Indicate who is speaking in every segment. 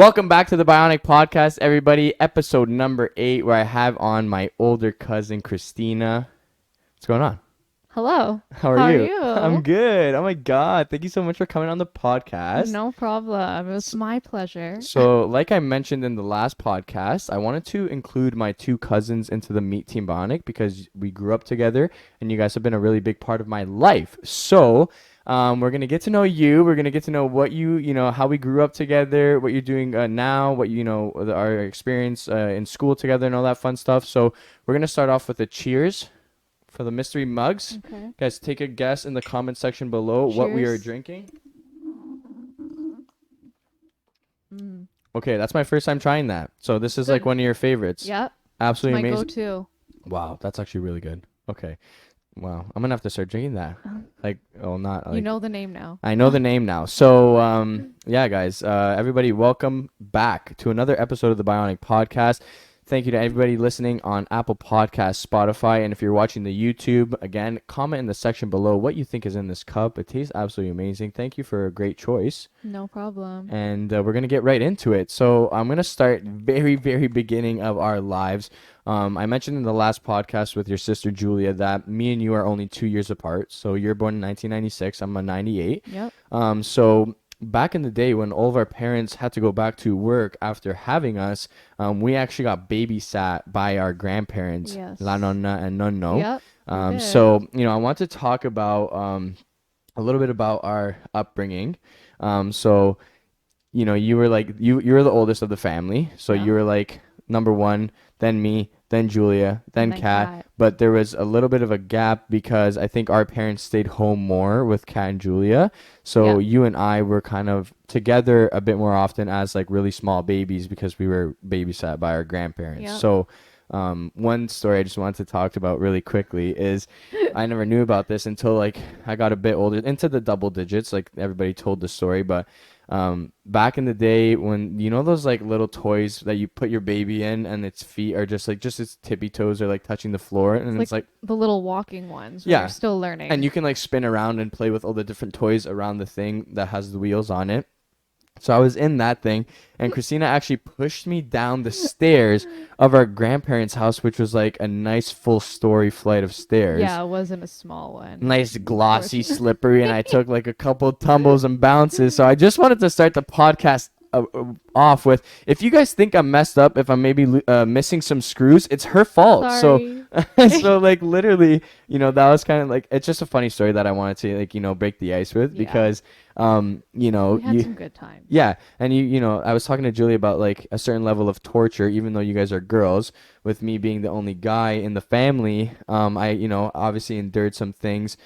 Speaker 1: Welcome back to the Bionic Podcast, everybody. Episode number 8, where I have on my older cousin, Christina. What's going on?
Speaker 2: Hello.
Speaker 1: How are you? I'm good. Oh my God. Thank you so much for coming on the podcast.
Speaker 2: No problem. It was my pleasure.
Speaker 1: So, like I mentioned in the last podcast, I wanted to include my two cousins into the Meet Team Bionic because we grew up together and you guys have been a really big part of my life. So, we're going to get to know you. We're going to get to know what how we grew up together, what you're doing now, our experience in school together and all that fun stuff. So, we're going to start off with a cheers for the mystery mugs.
Speaker 2: Okay.
Speaker 1: Guys, take a guess in the comment section below what we are
Speaker 2: Cheers.
Speaker 1: drinking.
Speaker 2: Mm.
Speaker 1: Okay, that's my first time trying that. So this is like
Speaker 2: Good.
Speaker 1: one of your favorites.
Speaker 2: Yep. It's
Speaker 1: Absolutely
Speaker 2: my
Speaker 1: amazing.
Speaker 2: go-to.
Speaker 1: Wow, that's actually really good. Okay. Wow, I'm gonna have to start drinking that. Like, oh, not
Speaker 2: You
Speaker 1: like
Speaker 2: know the name now.
Speaker 1: I know the name now. So, yeah, guys, everybody, welcome back to another episode of the Bionic Podcast. Thank you to everybody listening on Apple Podcasts, Spotify, and if you're watching the YouTube, again, comment in the section below what you think is in this cup. It tastes absolutely amazing. Thank you for a great choice.
Speaker 2: No problem.
Speaker 1: And we're going to get right into it. So I'm going to start very, very beginning of our lives. I mentioned in the last podcast with your sister Julia that me and you are only 2 years apart. So you're born in 1996. I'm a 98.
Speaker 2: Yep.
Speaker 1: So back in the day when all of our parents had to go back to work after having us, we actually got babysat by our grandparents,
Speaker 2: Yes.
Speaker 1: La Nonna and Nonno.
Speaker 2: Yep. we did.
Speaker 1: So, I want to talk about a little bit about our upbringing. So, you were like you were the oldest of the family, so
Speaker 2: Yeah.
Speaker 1: you were like number one, then me, then Julia, then
Speaker 2: And then
Speaker 1: Kat.
Speaker 2: Kat.
Speaker 1: But there was a little bit of a gap because I think our parents stayed home more with Kat and Julia. So
Speaker 2: Yeah.
Speaker 1: you and I were kind of together a bit more often as like really small babies because we were babysat by our grandparents.
Speaker 2: Yep.
Speaker 1: So one story I just wanted to talk about really quickly is I never knew about this until like I got a bit older, into the double digits, like everybody told the story, but back in the day when those like little toys that you put your baby in and its feet are just its tippy toes are like touching the floor, and it's like
Speaker 2: the little walking ones. When
Speaker 1: Yeah.
Speaker 2: You're still learning.
Speaker 1: and you can like spin around and play with all the different toys around the thing that has the wheels on it. So I was in that thing, and Christina actually pushed me down the stairs of our grandparents' house, which was like a nice full-story flight of stairs.
Speaker 2: Yeah, it wasn't a small one.
Speaker 1: Nice, glossy, slippery, and I took like a couple tumbles and bounces. So I just wanted to start the podcast off with, if you guys think I'm messed up, if I'm maybe missing some screws, it's her fault.
Speaker 2: Sorry.
Speaker 1: So like literally, that was kind of like, it's just a funny story that I wanted to like, break the ice with,
Speaker 2: Yeah.
Speaker 1: because
Speaker 2: We had some good times.
Speaker 1: yeah, and I was talking to Julie about like a certain level of torture, even though you guys are girls. With me being the only guy in the family, I obviously endured some things.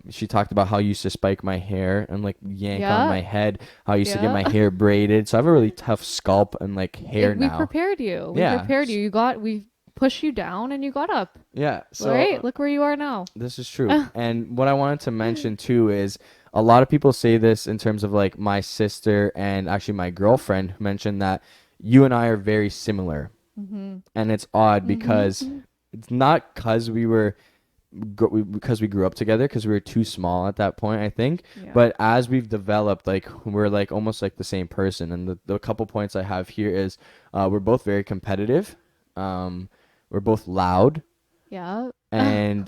Speaker 1: She talked about how you used to spike my hair and like yank on
Speaker 2: Yeah.
Speaker 1: my head, how I used to get
Speaker 2: Yeah.
Speaker 1: my hair braided. So I have a really tough scalp and like hair
Speaker 2: We
Speaker 1: now.
Speaker 2: prepared you. We
Speaker 1: Yeah.
Speaker 2: prepared you. We pushed you down and you got up.
Speaker 1: Yeah, so
Speaker 2: right? Look where you are now.
Speaker 1: this is true. And what I wanted to mention too is a lot of people say this in terms of like my sister and actually my girlfriend mentioned that you and I are very similar.
Speaker 2: Mm-hmm.
Speaker 1: And it's odd because it's not because because we grew up together, because we were too small at that point, I think.
Speaker 2: Yeah.
Speaker 1: But as we've developed, like we're like almost like the same person. And the couple points I have here is we're both very competitive. We're both loud.
Speaker 2: Yeah.
Speaker 1: And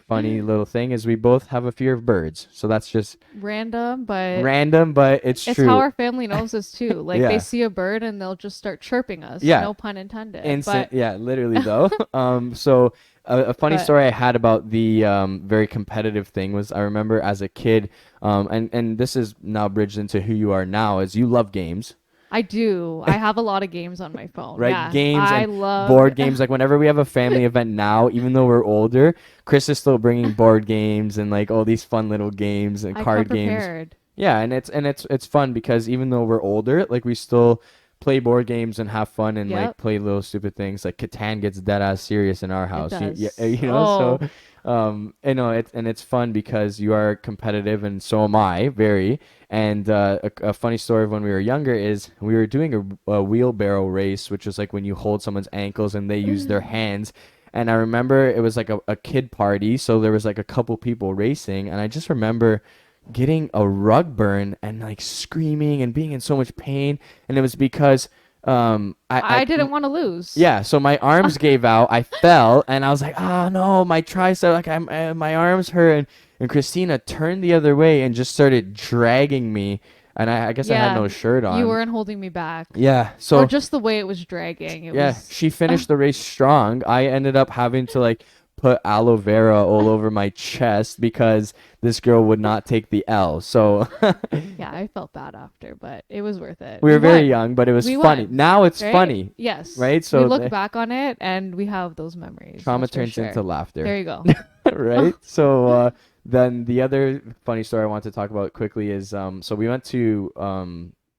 Speaker 1: funny little thing is we both have a fear of birds. So that's just
Speaker 2: Random, but
Speaker 1: random, but it's
Speaker 2: it's
Speaker 1: true.
Speaker 2: how our family knows us too. Like
Speaker 1: Yeah.
Speaker 2: they see a bird and they'll just start chirping us.
Speaker 1: Yeah.
Speaker 2: No pun intended.
Speaker 1: Instant, yeah, literally though. So a funny
Speaker 2: But-
Speaker 1: story I had about the very competitive thing was I remember as a kid, and this is now bridged into who you are now, is you love games,
Speaker 2: I do. I have a lot of games on my phone.
Speaker 1: right?
Speaker 2: Yeah.
Speaker 1: Games
Speaker 2: I
Speaker 1: and
Speaker 2: love
Speaker 1: board games. Like whenever we have a family event now, even though we're older, Chris is still bringing board games and like all these fun little games and
Speaker 2: I
Speaker 1: card
Speaker 2: come
Speaker 1: games.
Speaker 2: prepared.
Speaker 1: Yeah, and it's fun because even though we're older, like we still play board games and have fun and like
Speaker 2: Yep.
Speaker 1: play little stupid things. Like Catan gets dead ass serious in our house.
Speaker 2: does.
Speaker 1: So it's fun because you are competitive and so am I, very. And a funny story of when we were younger is we were doing a wheelbarrow race, which was like when you hold someone's ankles and they use their hands. And I remember it was like a kid party, so there was like a couple people racing, and I just remember getting a rug burn and like screaming and being in so much pain, and it was because
Speaker 2: I didn't want to lose.
Speaker 1: yeah, so my arms gave out. I fell, and I was like, "Oh no, my tricep! Like my arms hurt." And Christina turned the other way and just started dragging me. And I guess I had
Speaker 2: Yeah,
Speaker 1: no shirt
Speaker 2: you
Speaker 1: on.
Speaker 2: weren't holding me back.
Speaker 1: Yeah,
Speaker 2: Or
Speaker 1: so
Speaker 2: just the way it was dragging. It
Speaker 1: yeah,
Speaker 2: was
Speaker 1: she finished the race strong. I ended up having to like put aloe vera all over my chest because this girl would not take the L. So
Speaker 2: yeah, I felt bad after, but it was worth it.
Speaker 1: we
Speaker 2: We
Speaker 1: were very
Speaker 2: won.
Speaker 1: young, but it was
Speaker 2: We
Speaker 1: funny.
Speaker 2: won.
Speaker 1: Now it's
Speaker 2: Right?
Speaker 1: funny,
Speaker 2: Yes.
Speaker 1: right?
Speaker 2: We
Speaker 1: So
Speaker 2: look
Speaker 1: the
Speaker 2: back on it and we have those memories.
Speaker 1: trauma
Speaker 2: That's for
Speaker 1: turns into
Speaker 2: sure.
Speaker 1: laughter.
Speaker 2: There you go.
Speaker 1: Right? So then the other funny story I want to talk about quickly is so we went to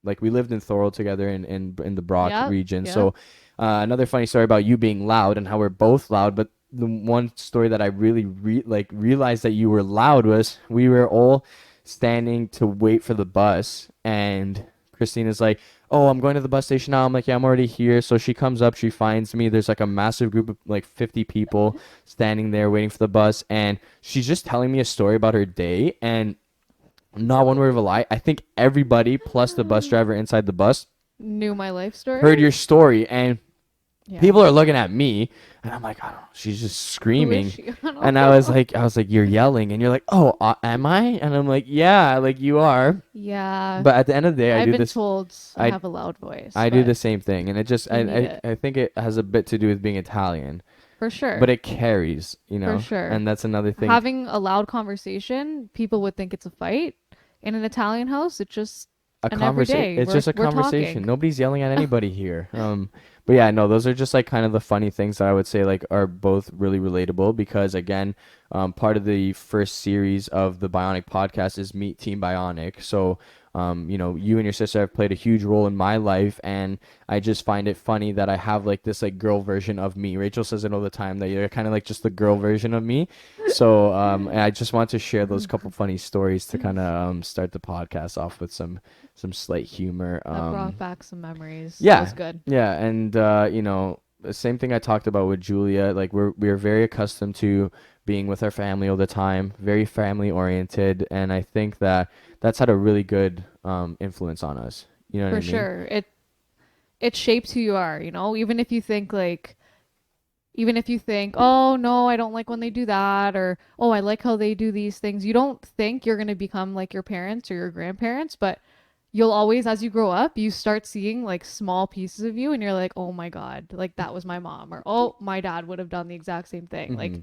Speaker 1: like we lived in Thorold together in the Brock
Speaker 2: Yep.
Speaker 1: region.
Speaker 2: Yep.
Speaker 1: So another funny story about you being loud and how we're both loud, but the one story that I really realized that you were loud was we were all standing to wait for the bus, and Christina's like, "Oh, I'm going to the bus station now." I'm like, "Yeah, I'm already here." So she comes up, she finds me. There's like a massive group of like 50 people standing there waiting for the bus, and she's just telling me a story about her day, and not one word of a lie. I think everybody plus the bus driver inside the bus
Speaker 2: Knew my life story.
Speaker 1: heard your story, and
Speaker 2: Yeah.
Speaker 1: people are looking at me, and I'm like, I don't know, she's just
Speaker 2: Who is
Speaker 1: screaming.
Speaker 2: she? I don't
Speaker 1: And
Speaker 2: know.
Speaker 1: I was like, you're yelling, and you're like, oh, am I? And I'm like, yeah, like you are.
Speaker 2: Yeah.
Speaker 1: But at the end of the day,
Speaker 2: I've
Speaker 1: I do
Speaker 2: been
Speaker 1: this.
Speaker 2: told I
Speaker 1: I
Speaker 2: have a loud voice.
Speaker 1: I do
Speaker 2: but
Speaker 1: the same thing, and it just
Speaker 2: you need it.
Speaker 1: I think it has a bit to do with being Italian,
Speaker 2: For sure.
Speaker 1: but it carries, you know.
Speaker 2: sure.
Speaker 1: And that's another thing.
Speaker 2: Having a loud conversation, people would think it's a fight. In an Italian house, it's just
Speaker 1: A
Speaker 2: an
Speaker 1: conversation.
Speaker 2: everyday.
Speaker 1: It's just a
Speaker 2: We're
Speaker 1: conversation.
Speaker 2: talking.
Speaker 1: Nobody's yelling at anybody here. But yeah, no, those are just like kind of the funny things that I would say like are both really relatable because again, part of the first series of the Bionic podcast is Meet Team Bionic. So, you know, you and your sister have played a huge role in my life, and I just find it funny that I have like this like girl version of me. Rachel says it all the time that you're kind of like just the girl version of me. So, and I just want to share those couple funny stories to kind of start the podcast off with some slight humor.
Speaker 2: That brought back some memories.
Speaker 1: Yeah.
Speaker 2: That was good.
Speaker 1: Yeah, and you know, the same thing I talked about with Julia. Like we're very accustomed to being with our family all the time, very family oriented, and I think that that's had a really good influence on us. You know what
Speaker 2: For
Speaker 1: I mean?
Speaker 2: sure. It shapes who you are, you know? Even if you think, oh no, I don't like when they do that, or oh, I like how they do these things. You don't think you're gonna become like your parents or your grandparents, but you'll always, as you grow up, you start seeing like small pieces of you, and you're like, oh my god, like that was my mom, or oh, my dad would have done the exact same thing. Like,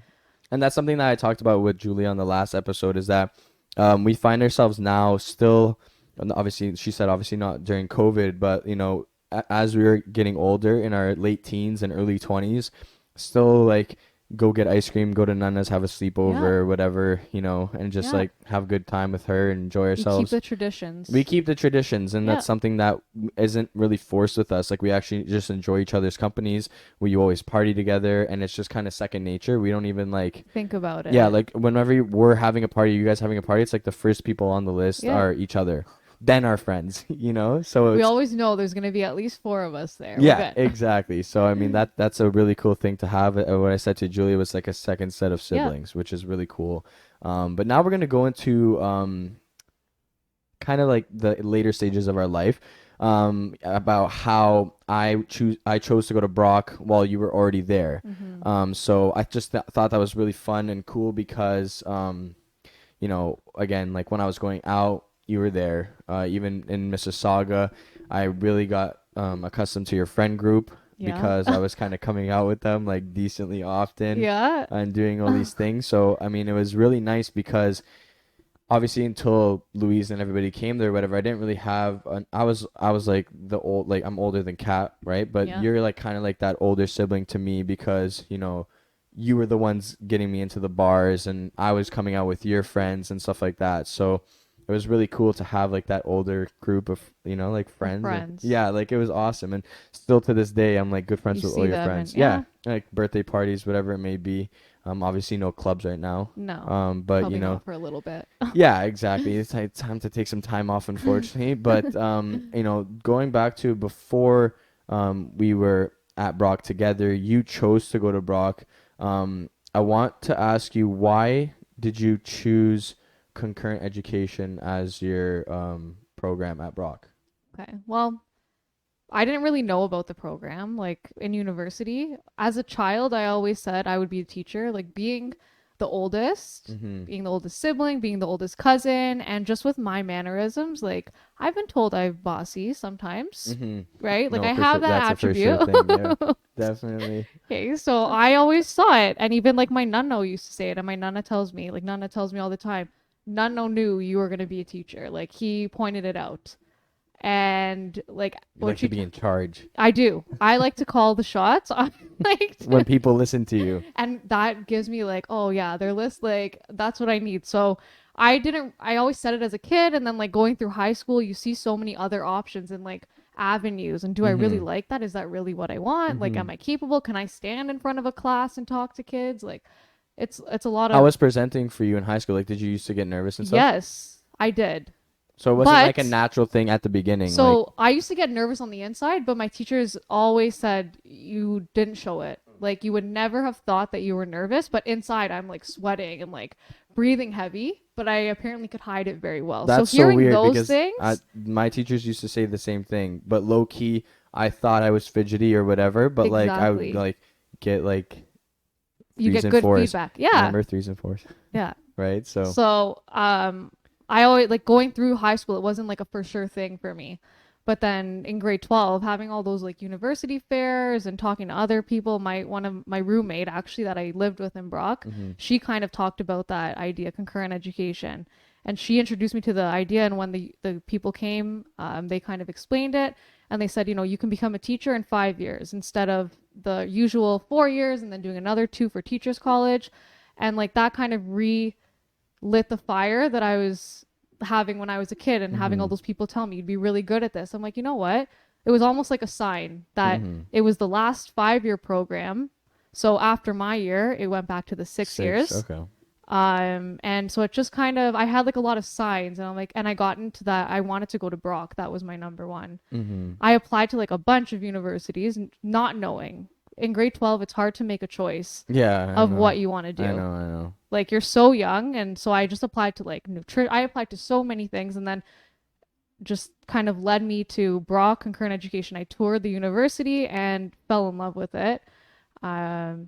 Speaker 1: And that's something that I talked about with Julia on the last episode is that we find ourselves now still, and obviously, she said obviously not during COVID, but you know, as we were getting older in our late teens and early 20s, still like go get ice cream, go to Nana's, have a sleepover,
Speaker 2: Yeah.
Speaker 1: or whatever, you know, and just
Speaker 2: Yeah.
Speaker 1: like have a good time with her and enjoy
Speaker 2: you keep
Speaker 1: ourselves.
Speaker 2: the traditions.
Speaker 1: We keep the traditions, and
Speaker 2: Yeah.
Speaker 1: that's something that isn't really forced with us. Like we actually just enjoy each other's companies. We always party together, and it's just kind of second nature. We don't even like,
Speaker 2: Think about it.
Speaker 1: yeah, like whenever we're having a party, you guys having a party, it's like the first people on the list
Speaker 2: Yeah.
Speaker 1: are each other, then our friends, you know. So
Speaker 2: We
Speaker 1: it's,
Speaker 2: always know there's gonna be at least 4 of us there. We're
Speaker 1: yeah,
Speaker 2: good.
Speaker 1: exactly. So I mean that's a really cool thing to have. What I said to Julia was like a second set of
Speaker 2: Yeah.
Speaker 1: siblings, which is really cool. But now we're gonna go into kind of like the later stages of our life, about how I chose to go to Brock while you were already there. So I just thought that was really fun and cool because you know, again, like when I was going out, you were there. Even in Mississauga, I really got accustomed to your friend group
Speaker 2: Yeah.
Speaker 1: because I was kind of coming out with them like decently often
Speaker 2: Yeah.
Speaker 1: and doing all these things. So I mean, it was really nice because obviously until Louise and everybody came there, or whatever, I didn't really have I was like the old, like I'm older than Kat, right? But
Speaker 2: Yeah.
Speaker 1: you're like kind of like that older sibling to me because, you know, you were the ones getting me into the bars and I was coming out with your friends and stuff like that. So it was really cool to have like that older group of, you know, like friends.
Speaker 2: friends.
Speaker 1: Yeah, like it was awesome. And still to this day, I'm like good friends
Speaker 2: You
Speaker 1: with
Speaker 2: see
Speaker 1: all your
Speaker 2: them
Speaker 1: friends.
Speaker 2: and-
Speaker 1: Yeah.
Speaker 2: yeah.
Speaker 1: Like birthday parties, whatever it may be. Obviously no clubs right now.
Speaker 2: No.
Speaker 1: But
Speaker 2: Probably
Speaker 1: you know,
Speaker 2: not for a little bit.
Speaker 1: yeah, exactly. It's time to take some time off, unfortunately. But you know, going back to before we were at Brock together, you chose to go to Brock. I want to ask you, why did you choose concurrent education as your program at Brock?
Speaker 2: Okay. Well, I didn't really know about the program like in university. As a child, I always said I would be a teacher, like the oldest,
Speaker 1: Mm-hmm.
Speaker 2: being the oldest sibling, being the oldest cousin, and just with my mannerisms, like I've been told I'm bossy sometimes,
Speaker 1: Mm-hmm.
Speaker 2: right? Like
Speaker 1: No,
Speaker 2: I
Speaker 1: for
Speaker 2: have
Speaker 1: sure.
Speaker 2: that
Speaker 1: That's a for sure
Speaker 2: attribute.
Speaker 1: thing. Yeah, definitely.
Speaker 2: Okay, so I always saw it, and even like my nunno used to say it, and my nunna tells me all the time, nunno knew you were gonna be a teacher. Like he pointed it out, and like
Speaker 1: You
Speaker 2: when
Speaker 1: like to
Speaker 2: she
Speaker 1: be in charge
Speaker 2: I do. I like to call the shots. I like
Speaker 1: when
Speaker 2: to,
Speaker 1: people listen to you.
Speaker 2: and that gives me like, oh yeah, their list like that's what I need. So I always said it as a kid and then like going through high school, you see so many other options and like avenues and do I really
Speaker 1: Mm-hmm.
Speaker 2: like that? Is that really what I want? Like
Speaker 1: Mm-hmm.
Speaker 2: am I capable? Can I stand in front of a class and talk to kids? Like it's a lot
Speaker 1: How
Speaker 2: of
Speaker 1: was presenting for you in high school? Like, did you used to get nervous and stuff?
Speaker 2: yes, I did.
Speaker 1: So it wasn't like a
Speaker 2: But
Speaker 1: natural thing at the beginning. Like,
Speaker 2: so I used to get nervous on the inside, but my teachers always said you didn't show it. Like you would never have thought that you were nervous, but inside I'm like sweating and like breathing heavy, but I apparently could hide it very well. So
Speaker 1: that's so
Speaker 2: hearing
Speaker 1: weird
Speaker 2: those
Speaker 1: because
Speaker 2: things,
Speaker 1: my teachers used to say the same thing, but low key, I thought I was fidgety or whatever. But like, I would
Speaker 2: exactly.
Speaker 1: like get like
Speaker 2: You
Speaker 1: threes
Speaker 2: get
Speaker 1: and
Speaker 2: good
Speaker 1: fours.
Speaker 2: feedback. Yeah.
Speaker 1: Remember threes and fours,
Speaker 2: Yeah.
Speaker 1: right? So.
Speaker 2: So, I always like going through high school, it wasn't like a for sure thing for me. But then in grade 12, having all those like university fairs and talking to other people, one of my roommate actually that I lived with in Brock,
Speaker 1: Mm-hmm.
Speaker 2: she kind of talked about that idea, concurrent education. And she introduced me to the idea. And when the people came, they kind of explained it. And they said, you know, you can become a teacher in 5 years instead of the usual 4 years and then doing another two for teachers college. And like that kind of lit the fire that I was having when I was a kid and having all
Speaker 1: Mm-hmm.
Speaker 2: those people tell me you'd be really good at this. I'm like, you know what? It was almost like a sign that
Speaker 1: Mm-hmm.
Speaker 2: it was the last 5 year program. So after my year, it went back to the 6 years.
Speaker 1: Okay.
Speaker 2: And so it just kind of I had like a lot of signs and I'm like and I got into that I wanted to go to Brock. That was my number one.
Speaker 1: Mm-hmm.
Speaker 2: I applied to like a bunch of universities not knowing. In grade 12, it's hard to make a choice
Speaker 1: Yeah, I
Speaker 2: of
Speaker 1: know.
Speaker 2: what you want to
Speaker 1: I
Speaker 2: do.
Speaker 1: know. I know.
Speaker 2: Like you're so young and so I just applied to like I applied to so many things and then just kind of led me to Brock concurrent education. I toured the university and fell in love with it.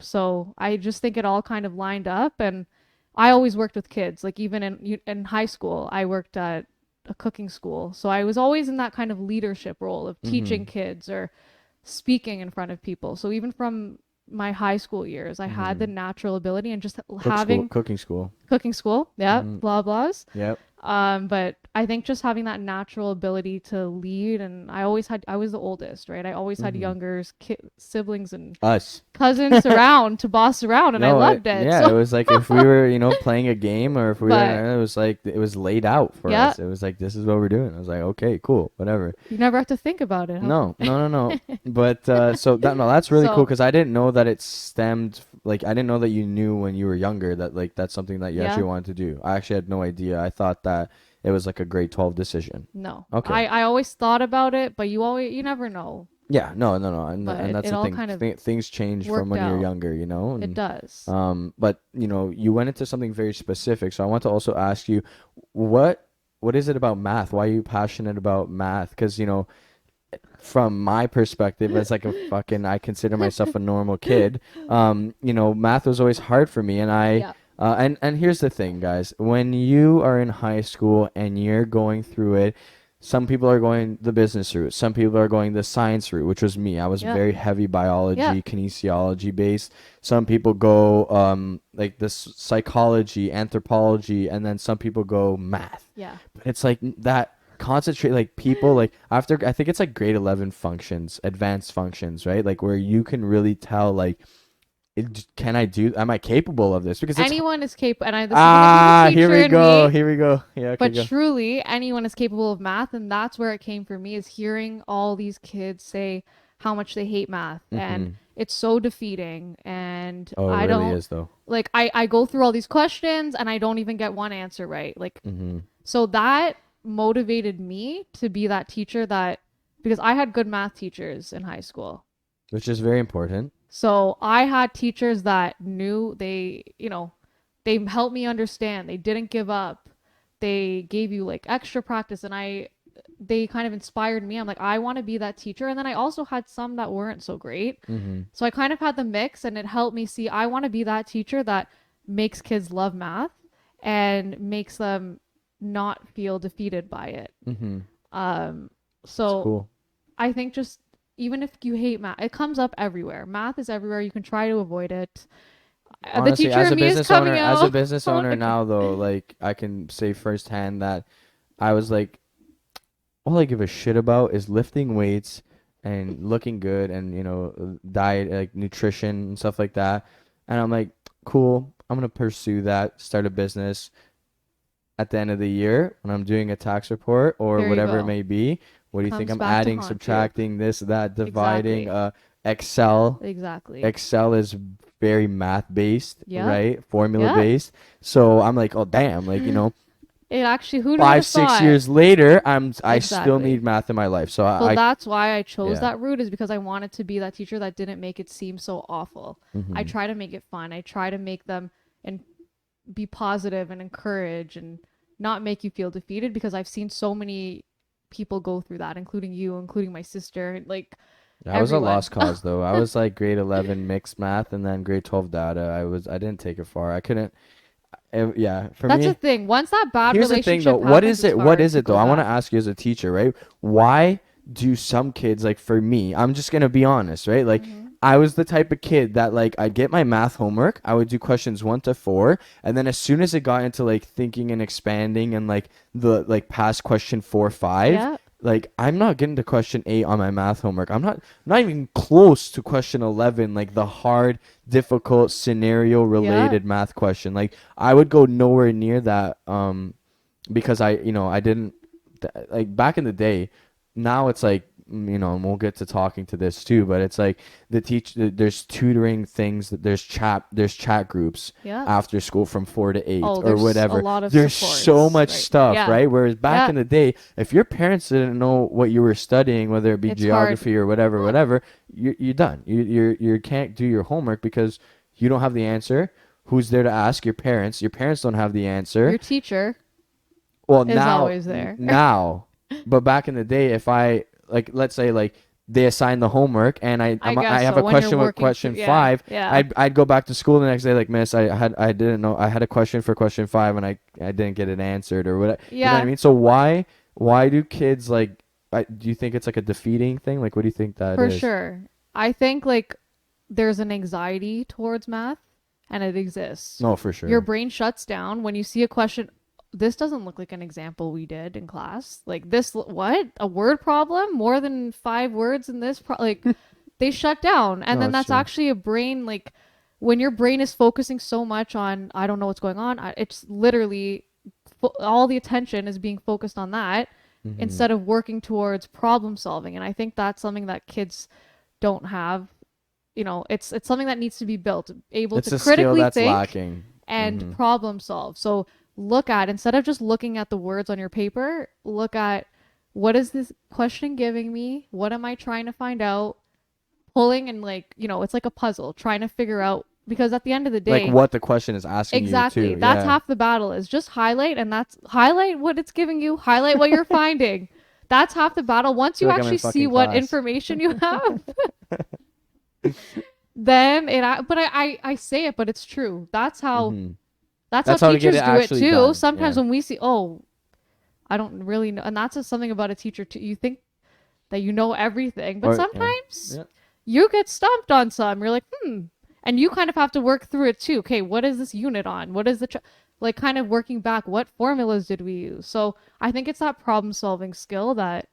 Speaker 2: So I just think it all kind of lined up and I always worked with kids. Like even in high school, I worked at a cooking school. So I was always in that kind of leadership role of
Speaker 1: Mm-hmm.
Speaker 2: teaching kids or speaking in front of people. So even from my high school years, I had
Speaker 1: Mm-hmm.
Speaker 2: the natural ability and just having
Speaker 1: Cooking school.
Speaker 2: cooking school, yeah,
Speaker 1: Mm-hmm.
Speaker 2: blah blahs.
Speaker 1: Yep.
Speaker 2: But I think just having that natural ability to lead, and I was the oldest, right? I always had
Speaker 1: Mm-hmm.
Speaker 2: younger siblings and
Speaker 1: Us.
Speaker 2: cousins around to boss around, and I
Speaker 1: No,
Speaker 2: loved it.
Speaker 1: yeah, it
Speaker 2: So,
Speaker 1: was like if we were, playing a game or if we
Speaker 2: but
Speaker 1: were, it was like it was laid out for
Speaker 2: yeah,
Speaker 1: us. It was like this is what we're doing. I was like, okay, cool, whatever.
Speaker 2: you never have to think about it. How
Speaker 1: No, no, no, no. But so that no, that's really cool
Speaker 2: so
Speaker 1: because I didn't know that it stemmed like I didn't know that you knew when you were younger that like that's something that you actually
Speaker 2: yeah,
Speaker 1: wanted to do. I actually had no idea. I thought that it was like a grade 12 decision.
Speaker 2: no,
Speaker 1: Okay.
Speaker 2: I always thought about it, but you never know.
Speaker 1: Yeah, no, no, no, and
Speaker 2: But
Speaker 1: that's
Speaker 2: it
Speaker 1: the
Speaker 2: all
Speaker 1: thing.
Speaker 2: kind of
Speaker 1: Things change from
Speaker 2: worked
Speaker 1: when you're
Speaker 2: out.
Speaker 1: younger,
Speaker 2: It
Speaker 1: and
Speaker 2: does.
Speaker 1: but you went into something very specific. So I want to also ask you, what what is it about math? Why are you passionate about math? Because from my perspective, as like a fucking, I consider myself a normal kid. Math was always hard for me, and I.
Speaker 2: Yeah,
Speaker 1: And here's the thing, guys. When you are in high school and you're going through it, some people are going the business route. Some people are going the science route, which was me. I was
Speaker 2: yeah,
Speaker 1: very heavy
Speaker 2: yeah,
Speaker 1: biology, kinesiology based. Some people go like this psychology, anthropology, and then some people go math.
Speaker 2: yeah.
Speaker 1: But it's like that concentrate like people like after I think it's like grade 11 functions, advanced functions, right? Like where you can really tell like am I capable of this? Because it's
Speaker 2: Anyone is capable, and this is gonna be the
Speaker 1: here
Speaker 2: teacher
Speaker 1: we
Speaker 2: in
Speaker 1: go.
Speaker 2: me.
Speaker 1: Here we go. Yeah, okay,
Speaker 2: But
Speaker 1: go.
Speaker 2: truly, anyone is capable of math, and that's where it came for me is hearing all these kids say how much they hate math, and
Speaker 1: Mhm.
Speaker 2: it's so defeating. And
Speaker 1: Oh, it
Speaker 2: I
Speaker 1: really
Speaker 2: don't
Speaker 1: is though.
Speaker 2: like I go through all these questions, and I don't even get one answer right. Like
Speaker 1: Mhm.
Speaker 2: so that motivated me to be that teacher that because I had good math teachers in high school.
Speaker 1: Which is very important.
Speaker 2: So I had teachers that knew they helped me understand. They didn't give up. they gave you like extra practice, and they kind of inspired me. I'm like, I want to be that teacher. And then I also had some that weren't so great.
Speaker 1: Mm-hmm.
Speaker 2: So I kind of had the mix, and it helped me see I want to be that teacher that makes kids love math and makes them not feel defeated by it.
Speaker 1: Mm-hmm.
Speaker 2: Um,
Speaker 1: It's
Speaker 2: so
Speaker 1: cool.
Speaker 2: I think just even if you hate math, it comes up everywhere. Math is everywhere. You can try to avoid it. The
Speaker 1: Honestly,
Speaker 2: teacher in me is coming
Speaker 1: as a
Speaker 2: out.
Speaker 1: business owner now though, like I can say firsthand that I was like all I give a shit about is lifting weights and looking good and diet like nutrition and stuff like that. And I'm like, cool, I'm gonna pursue that, start a business at the end of the year when I'm doing a tax report or
Speaker 2: There you
Speaker 1: whatever it
Speaker 2: go.
Speaker 1: may be. What do you think
Speaker 2: Comes
Speaker 1: I'm
Speaker 2: back to
Speaker 1: adding,
Speaker 2: haunt you.
Speaker 1: subtracting, this, that, dividing,
Speaker 2: Exactly.
Speaker 1: Excel.
Speaker 2: Exactly.
Speaker 1: Excel is very math based,
Speaker 2: Yep.
Speaker 1: right? Formula
Speaker 2: Yep.
Speaker 1: based. So I'm like, oh damn, like,
Speaker 2: It actually, who would
Speaker 1: five,
Speaker 2: have
Speaker 1: six
Speaker 2: thought?
Speaker 1: years later, I still
Speaker 2: Exactly.
Speaker 1: need math in my life. So
Speaker 2: So
Speaker 1: I
Speaker 2: that's why I chose
Speaker 1: yeah.
Speaker 2: that route, is because I wanted to be that teacher that didn't make it seem so awful. I
Speaker 1: Hmm.
Speaker 2: try to make it fun. I try to make them and be positive and encourage and not make you feel defeated, because I've seen so many people go through that, including you, including my sister, like
Speaker 1: I was a
Speaker 2: everyone.
Speaker 1: lost cause though. I was like grade 11 mixed math and then grade 12 data. I didn't take it far. I couldn't. Yeah, for
Speaker 2: That's the
Speaker 1: me,
Speaker 2: thing. Once that bad
Speaker 1: here's the thing though.
Speaker 2: relationship
Speaker 1: What
Speaker 2: happens,
Speaker 1: is
Speaker 2: it's
Speaker 1: it? What
Speaker 2: hard
Speaker 1: is
Speaker 2: to
Speaker 1: it though?
Speaker 2: go
Speaker 1: I want to
Speaker 2: back.
Speaker 1: ask you as a teacher, right? Why do some kids like for me? I'm just gonna be honest, right? Like
Speaker 2: Hmm.
Speaker 1: I was the type of kid that like I'd get my math homework, I would do questions 1 to 4, and then as soon as it got into like thinking and expanding and like the like past question 4, 5,
Speaker 2: Yeah.
Speaker 1: like I'm not getting to question 8 on my math homework. I'm not even close to question 11, like the hard, difficult scenario
Speaker 2: Yeah.
Speaker 1: related math question. Like I would go nowhere near that. Because I didn't like back in the day. Now it's like and we'll get to talking to this too, but it's like there's tutoring things, that there's chat groups
Speaker 2: Yeah.
Speaker 1: after school from 4 to 8
Speaker 2: Oh,
Speaker 1: or
Speaker 2: there's a
Speaker 1: whatever.
Speaker 2: lot of
Speaker 1: There's so
Speaker 2: supports
Speaker 1: much
Speaker 2: right now.
Speaker 1: stuff,
Speaker 2: Yeah.
Speaker 1: right? Whereas back
Speaker 2: Yeah.
Speaker 1: in the day, if your parents didn't know what you were studying, whether it be
Speaker 2: It's hard.
Speaker 1: geography or whatever, you're done. You can't do your homework because you don't have the answer. Who's there to ask? Your parents. Your parents don't have the answer.
Speaker 2: Your teacher
Speaker 1: Well,
Speaker 2: is
Speaker 1: now,
Speaker 2: always there.
Speaker 1: now, but back in the day, if I like, let's say like they assign the homework and
Speaker 2: I
Speaker 1: I
Speaker 2: guess
Speaker 1: have
Speaker 2: so.
Speaker 1: a
Speaker 2: When you're
Speaker 1: question with
Speaker 2: working through,
Speaker 1: question
Speaker 2: yeah,
Speaker 1: five,
Speaker 2: yeah,
Speaker 1: I'd go back to school the next day like, Miss, I didn't know I had a question for question 5 and I didn't get it answered or what, you know what I
Speaker 2: yeah,
Speaker 1: mean? So why do kids like do you think it's like a defeating thing? Like what do you think that
Speaker 2: for
Speaker 1: is?
Speaker 2: sure. I think like there's an anxiety towards math, and it exists.
Speaker 1: No, for
Speaker 2: Your
Speaker 1: sure.
Speaker 2: brain shuts down when you see a question. This doesn't look like an example we did in class. Like this, what? A word problem? More than 5 words in this? Like they shut down, and
Speaker 1: No,
Speaker 2: then
Speaker 1: it's
Speaker 2: that's
Speaker 1: true.
Speaker 2: actually a brain like when your brain is focusing so much on I don't know what's going on. It's literally all the attention is being focused on that
Speaker 1: Hmm.
Speaker 2: instead of working towards problem solving. And I think that's something that kids don't have. It's something that needs to be built, able
Speaker 1: It's
Speaker 2: to
Speaker 1: a skill
Speaker 2: critically
Speaker 1: that's
Speaker 2: think
Speaker 1: lacking.
Speaker 2: and
Speaker 1: Hmm.
Speaker 2: problem solve. So look at, instead of just looking at the words on your paper, look at, what is this question giving me? What am I trying to find out? Pulling and, like, it's like a puzzle, trying to figure out, because at the end of the
Speaker 1: Like
Speaker 2: day,
Speaker 1: what the question is asking you
Speaker 2: exactly,
Speaker 1: too.
Speaker 2: that's
Speaker 1: Yeah.
Speaker 2: half the battle, is just highlight, and that's highlight what it's giving you, highlight what you're finding. That's half the battle. Once
Speaker 1: Feel
Speaker 2: you
Speaker 1: like I'm in
Speaker 2: actually see
Speaker 1: fucking
Speaker 2: what
Speaker 1: class.
Speaker 2: information you have, then but I say it, but it's true.
Speaker 1: Hmm.
Speaker 2: That's how
Speaker 1: That's how to get it
Speaker 2: teachers do it
Speaker 1: actually
Speaker 2: too.
Speaker 1: done.
Speaker 2: Sometimes
Speaker 1: Yeah.
Speaker 2: when we see, oh, I don't really know, and that's just something about a teacher too. You think that you know everything, but
Speaker 1: Or yeah.
Speaker 2: sometimes
Speaker 1: Yeah.
Speaker 2: you get stumped on some. You're like, and you kind of have to work through it too. Okay, what is this unit on? What is like kind of working back? What formulas did we use? So I think it's that problem solving skill that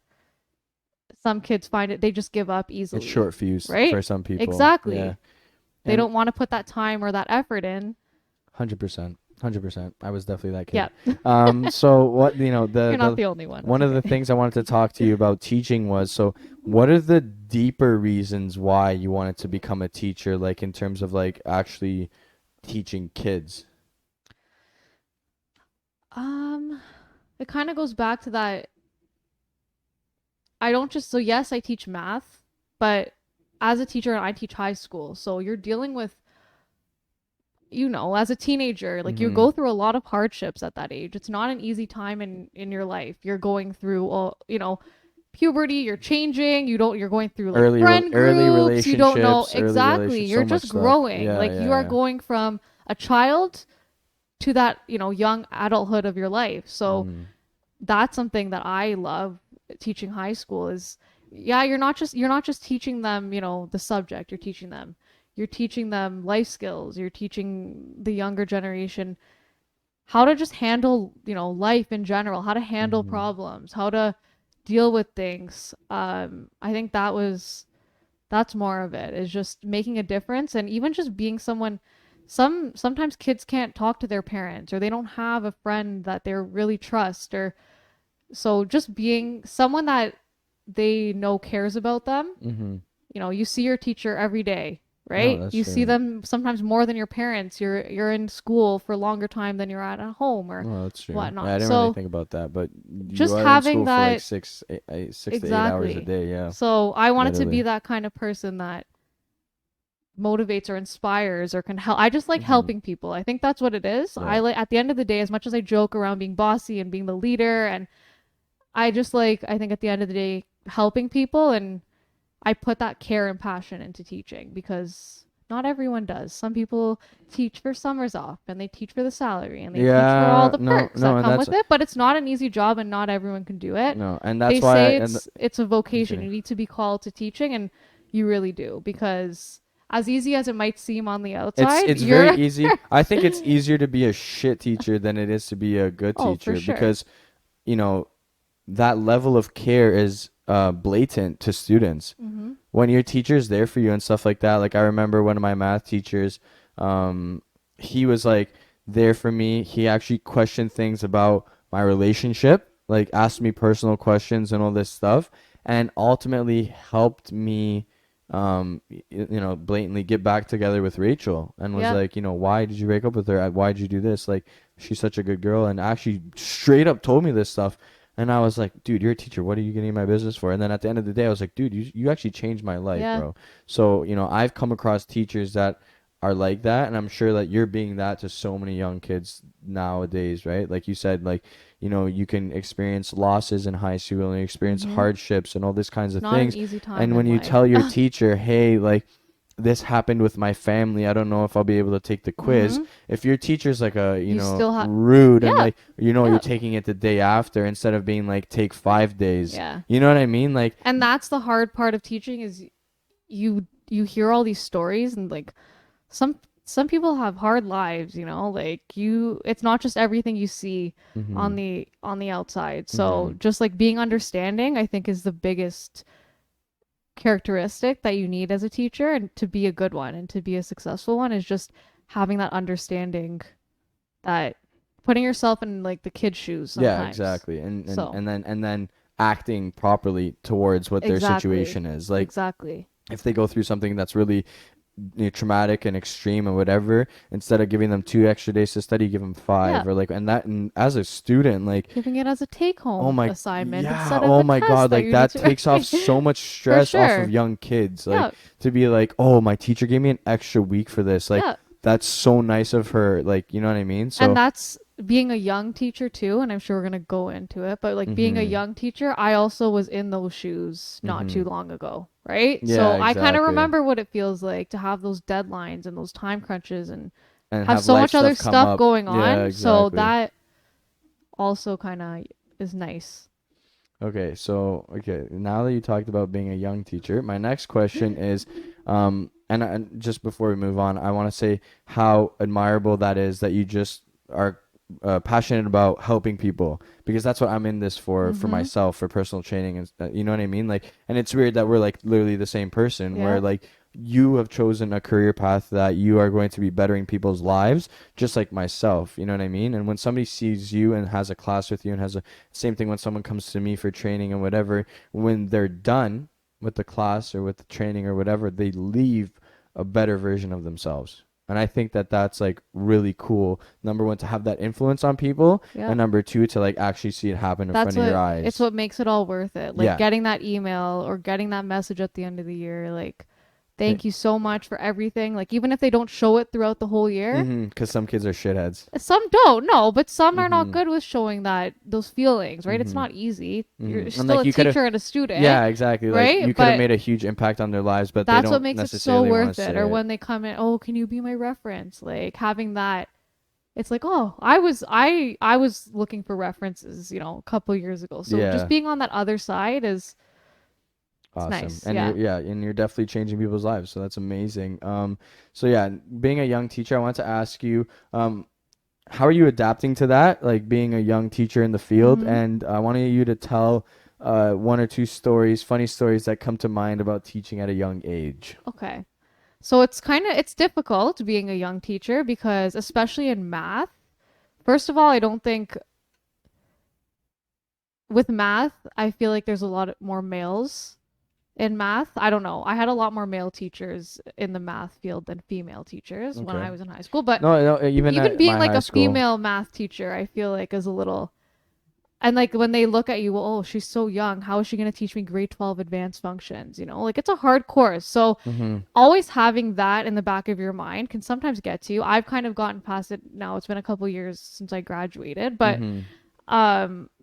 Speaker 2: some kids find it, they just give up
Speaker 1: It's
Speaker 2: easily,
Speaker 1: short fuse
Speaker 2: right?
Speaker 1: for some people. Yeah.
Speaker 2: Exactly. They
Speaker 1: And
Speaker 2: don't want to put that time or that effort in.
Speaker 1: 100%. 100%. I was definitely that kid.
Speaker 2: Yeah,
Speaker 1: So what, the
Speaker 2: you're not the only one. It's
Speaker 1: one of the
Speaker 2: okay.
Speaker 1: things I wanted to talk to you about teaching was, so what are the deeper reasons why you wanted to become a teacher, like in terms of like actually teaching kids?
Speaker 2: Um, it kind of goes back to that. I don't just, so yes, I teach math, but as a teacher, I teach high school. So you're dealing with as a teenager, like you
Speaker 1: Mm-hmm.
Speaker 2: go through a lot of hardships at that age. It's not an easy time in your life. You're going through all, puberty, you're changing, you're going through like friend
Speaker 1: Early
Speaker 2: groups, you don't know
Speaker 1: relationships,
Speaker 2: exactly. You're
Speaker 1: so much
Speaker 2: just
Speaker 1: stuff.
Speaker 2: growing.
Speaker 1: Yeah,
Speaker 2: Like
Speaker 1: yeah,
Speaker 2: you are
Speaker 1: yeah.
Speaker 2: going from a child to that, young adulthood of your life. So
Speaker 1: Mm-hmm.
Speaker 2: that's something that I love teaching high school is yeah, you're not just teaching them, the subject, you're teaching them life skills, you're teaching the younger generation how to just handle, life in general, how to handle
Speaker 1: Mm-hmm.
Speaker 2: problems, how to deal with things. I think that's more of it, is just making a difference, and even just being someone. Sometimes kids can't talk to their parents, or they don't have a friend that they really trust, or so just being someone that they know cares about them.
Speaker 1: Mm-hmm.
Speaker 2: You see your teacher every day,
Speaker 1: No,
Speaker 2: right?
Speaker 1: that's
Speaker 2: You see
Speaker 1: true.
Speaker 2: them sometimes more than your parents. You're in school for a longer time than you're at home or
Speaker 1: No, that's true. Yeah,
Speaker 2: whatnot.
Speaker 1: I didn't really
Speaker 2: So
Speaker 1: think about that, but you
Speaker 2: just
Speaker 1: are in
Speaker 2: having
Speaker 1: school for like
Speaker 2: that
Speaker 1: 6 to 8 hours a
Speaker 2: exactly.
Speaker 1: day. Yeah,
Speaker 2: So I wanted to be
Speaker 1: literally.
Speaker 2: that kind of person that motivates or inspires or can help. I just like
Speaker 1: Mm-hmm.
Speaker 2: helping people. I think that's what it is. I
Speaker 1: Yeah.
Speaker 2: like at the end of the day, as much as I joke around being bossy and being the leader, and I think at the end of the day, helping people, and I put that care and passion into teaching because not everyone does. Some people teach for summers off and they teach for the salary and they teach for all
Speaker 1: Yeah.
Speaker 2: the
Speaker 1: No.
Speaker 2: perks
Speaker 1: No.
Speaker 2: that
Speaker 1: And
Speaker 2: come
Speaker 1: that's
Speaker 2: with it, but it's not an easy job and not everyone can do it.
Speaker 1: no. And
Speaker 2: They
Speaker 1: that's why.
Speaker 2: say
Speaker 1: And
Speaker 2: it's a vocation.
Speaker 1: continue.
Speaker 2: You need to be called to teaching, and you really do, because as easy as it might seem on the outside,
Speaker 1: It's very
Speaker 2: you're
Speaker 1: easy. I think it's easier to be a shit teacher than it is to be a good
Speaker 2: oh, for
Speaker 1: teacher
Speaker 2: sure.
Speaker 1: because you know that level of care is blatant to students.
Speaker 2: Mhm.
Speaker 1: When your teacher's there for you and stuff like that, like I remember one of my math teachers, um, he was like there for me. He actually questioned things about my relationship, like asked me personal questions and all this stuff, and ultimately helped me, blatantly get back together with Rachel and was
Speaker 2: Yeah.
Speaker 1: like, why did you break up with her? Why did you do this? Like, she's such a good girl, and actually straight up told me this stuff. And I was like, dude, you're a teacher. What are you getting in my business for? And then at the end of the day, I was like, dude, you actually changed my life,
Speaker 2: Yeah.
Speaker 1: bro. So, I've come across teachers that are like that. And I'm sure that you're being that to so many young kids nowadays, right? Like you said, like, you can experience losses in high school and you experience
Speaker 2: Mhm.
Speaker 1: hardships and all these kinds
Speaker 2: It's
Speaker 1: of
Speaker 2: not an
Speaker 1: things.
Speaker 2: easy time
Speaker 1: And when
Speaker 2: in
Speaker 1: you
Speaker 2: life.
Speaker 1: tell your teacher, hey, like, this happened with my family. I don't know if I'll be able to take the quiz.
Speaker 2: Mhm.
Speaker 1: If your teacher's like
Speaker 2: You still have
Speaker 1: rude and
Speaker 2: yeah.
Speaker 1: like you're
Speaker 2: Yeah.
Speaker 1: taking it the day after instead of being like take 5 days.
Speaker 2: Yeah.
Speaker 1: You know what I mean? Like
Speaker 2: And that's the hard part of teaching is you hear all these stories, and like some people have hard lives, like it's not just everything you see on
Speaker 1: mhm.
Speaker 2: the outside. So
Speaker 1: Mhm.
Speaker 2: just like being understanding, I think, is the biggest characteristic that you need as a teacher, and to be a good one and to be a successful one is just having that understanding, that putting yourself in like the kid's shoes
Speaker 1: Yeah,
Speaker 2: sometimes.
Speaker 1: exactly. And, and
Speaker 2: So
Speaker 1: and then and then acting properly towards what their
Speaker 2: exactly.
Speaker 1: situation is. Like
Speaker 2: Exactly.
Speaker 1: if they go through something that's really traumatic and extreme and whatever, instead of giving them 2 extra days to study, give them
Speaker 2: Yeah.
Speaker 1: five or like and as a student, like
Speaker 2: Giving it as a take
Speaker 1: oh
Speaker 2: home
Speaker 1: my,
Speaker 2: assignment
Speaker 1: yeah,
Speaker 2: instead of
Speaker 1: oh
Speaker 2: a
Speaker 1: my
Speaker 2: test
Speaker 1: God,
Speaker 2: that
Speaker 1: like
Speaker 2: you need
Speaker 1: that
Speaker 2: to
Speaker 1: takes off
Speaker 2: write.
Speaker 1: so much
Speaker 2: For
Speaker 1: stress off of
Speaker 2: sure.
Speaker 1: young kids. Like
Speaker 2: Yeah.
Speaker 1: to be like, oh, my teacher gave me an extra week for this. Like
Speaker 2: Yeah.
Speaker 1: that's so nice of her. Like, you know what I mean?
Speaker 2: And
Speaker 1: So,
Speaker 2: that's being a young teacher too, and I'm sure we're going to go into it, but like being a
Speaker 1: mhm,
Speaker 2: young teacher, I also was in those shoes not too
Speaker 1: mhm.
Speaker 2: long ago, right?
Speaker 1: Yeah,
Speaker 2: So I kind of
Speaker 1: exactly.
Speaker 2: remember what it feels like to have those deadlines and those time crunches and
Speaker 1: And
Speaker 2: have
Speaker 1: have
Speaker 2: so
Speaker 1: life
Speaker 2: much other
Speaker 1: stuff come
Speaker 2: stuff
Speaker 1: up.
Speaker 2: going
Speaker 1: Yeah,
Speaker 2: on. So
Speaker 1: exactly.
Speaker 2: that also kind of is nice.
Speaker 1: Okay, so now that you talked about being a young teacher, my next question is, and just before we move on, I want to say how admirable that is that you just are passionate about helping people because that's what I'm in this for
Speaker 2: Mhm.
Speaker 1: myself for personal training and you know what I mean, like, and it's weird that we're like literally the same person where
Speaker 2: Yeah.
Speaker 1: like you have chosen a career path that you are going to be bettering people's lives just like myself, you know what I mean? And when somebody sees you and has a class with you and has a same thing when someone comes to me for training and whatever, when they're done with the class or with the training or whatever, they leave a better version of themselves. And I think that that's like really cool. Number one, to have that influence on people,
Speaker 2: Yeah.
Speaker 1: and number two, to like actually see it happen in
Speaker 2: That's
Speaker 1: front of your
Speaker 2: it's
Speaker 1: eyes.
Speaker 2: what makes it all worth it. Like
Speaker 1: Yeah.
Speaker 2: getting that email or getting that message at the end of the year, like Thank you so much for everything. Like, even if they don't show it throughout the whole year,
Speaker 1: Because some kids are shitheads.
Speaker 2: some don't, no, but some are not
Speaker 1: Mm-hmm.
Speaker 2: good with showing that those feelings, right? It's
Speaker 1: Mm-hmm.
Speaker 2: not easy. You're
Speaker 1: Mm-hmm. And
Speaker 2: still
Speaker 1: like
Speaker 2: a
Speaker 1: you could have,
Speaker 2: teacher and a student,
Speaker 1: yeah, exactly. Like you
Speaker 2: right?
Speaker 1: could have
Speaker 2: But
Speaker 1: made a huge impact on their lives, but they
Speaker 2: that's what
Speaker 1: don't
Speaker 2: makes it so
Speaker 1: necessarily want
Speaker 2: worth
Speaker 1: to
Speaker 2: it.
Speaker 1: say
Speaker 2: Or
Speaker 1: it.
Speaker 2: when they come in, oh, can you be my reference? Like having that, it's like, oh, I was looking for references, a couple years ago. So just
Speaker 1: Yeah.
Speaker 2: being on that other side is it's
Speaker 1: Awesome.
Speaker 2: nice.
Speaker 1: And
Speaker 2: Yeah.
Speaker 1: you're definitely changing people's lives. So that's amazing. So yeah, being a young teacher, I want to ask you, how are you adapting to that? Like being a young teacher in the field,
Speaker 2: Mm-hmm.
Speaker 1: and I wanted you to tell one or two stories, funny stories that come to mind about teaching at a young age.
Speaker 2: Okay. So it's difficult being a young teacher because especially in math, first of all, I don't think with math, I feel like there's a lot more males in math. I don't know. I had a lot more male teachers in the math field than female teachers when
Speaker 1: Okay.
Speaker 2: I was in high school, but
Speaker 1: No, no, even
Speaker 2: even
Speaker 1: at
Speaker 2: being
Speaker 1: my
Speaker 2: like
Speaker 1: high
Speaker 2: a
Speaker 1: school.
Speaker 2: female math teacher, I feel like is a little. And like when they look at you, well, oh, she's so young. How is she going to teach me grade 12 advanced functions? Like it's a hard course. So
Speaker 1: Mm-hmm.
Speaker 2: always having that in the back of your mind can sometimes get to you. I've kind of gotten past it now. It's been a couple years since I graduated, but
Speaker 1: Mm-hmm.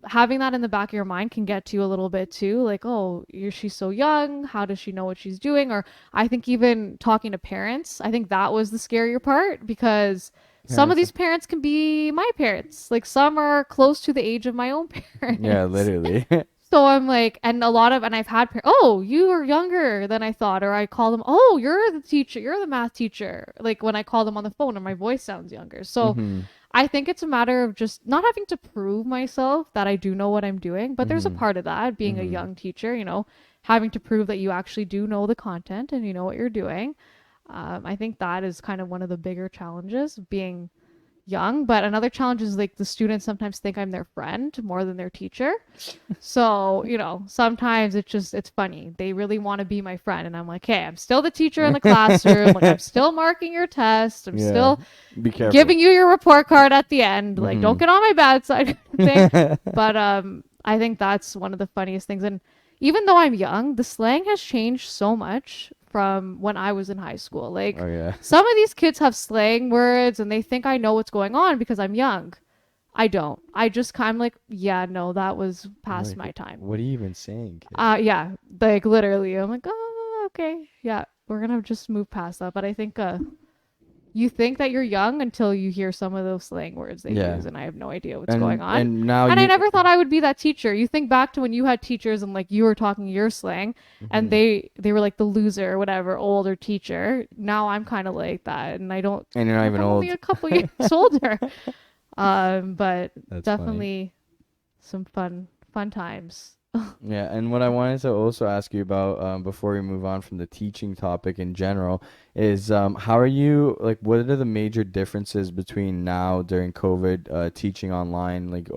Speaker 2: having that in the back of your mind can get to you a little bit too, like, oh, she's so young, how does she know what she's doing? Or I think even talking to parents, I think that was the scarier part because some of
Speaker 1: Parents.
Speaker 2: these parents can be my parents, like some are close to the age of my own
Speaker 1: Yeah,
Speaker 2: parents.
Speaker 1: literally.
Speaker 2: So I'm like, and I've had, oh, you are younger than I thought. Or I call them, oh, you're the teacher, you're the math teacher. Like when I call them on the phone and my voice sounds younger. So
Speaker 1: Mm-hmm.
Speaker 2: I think it's a matter of just not having to prove myself that I do know what I'm doing, but there's a
Speaker 1: Mm-hmm.
Speaker 2: part of that being a
Speaker 1: Mm-hmm.
Speaker 2: young teacher, having to prove that you actually do know the content and you know what you're doing. I think that is kind of one of the bigger challenges being young. But another challenge is like the students sometimes think I'm their friend more than their teacher. So, sometimes it's funny. They really want to be my friend. And I'm like, hey, I'm still the teacher in the classroom. Like, I'm still marking your test. I'm
Speaker 1: Yeah.
Speaker 2: still
Speaker 1: Be careful.
Speaker 2: giving you your report card at the end. Like, don't
Speaker 1: Mm-hmm.
Speaker 2: get on my bad side kind of thing. But I think that's one of the funniest things. And even though I'm young, the slang has changed so much from when I was in high school. Like,
Speaker 1: Oh yeah.
Speaker 2: some of these kids have slang words and they think I know what's going on because I'm young. I don't. I just kind of like, yeah, no, that was
Speaker 1: I'm
Speaker 2: past
Speaker 1: like,
Speaker 2: my time.
Speaker 1: what are you even saying, kid?
Speaker 2: Yeah, like literally, I'm like, oh, okay, yeah, we're gonna just move past that. But I think, you think that you're young until you hear some of those slang words they
Speaker 1: Yeah.
Speaker 2: use, and I have no idea what's going
Speaker 1: And
Speaker 2: on.
Speaker 1: and now
Speaker 2: And I
Speaker 1: you.
Speaker 2: never thought I would be that teacher. You think back to when you had teachers and like you were talking your slang, and
Speaker 1: Mhm.
Speaker 2: they were like the loser or whatever, older teacher. Now I'm kind of like that, and I don't.
Speaker 1: And you're not even
Speaker 2: I'm only
Speaker 1: old.
Speaker 2: a couple years older. But
Speaker 1: That's funny.
Speaker 2: definitely some fun times.
Speaker 1: Yeah, and what I wanted to also ask you about before we move on from the teaching topic in general is how are you like what are the major differences between now during COVID teaching online like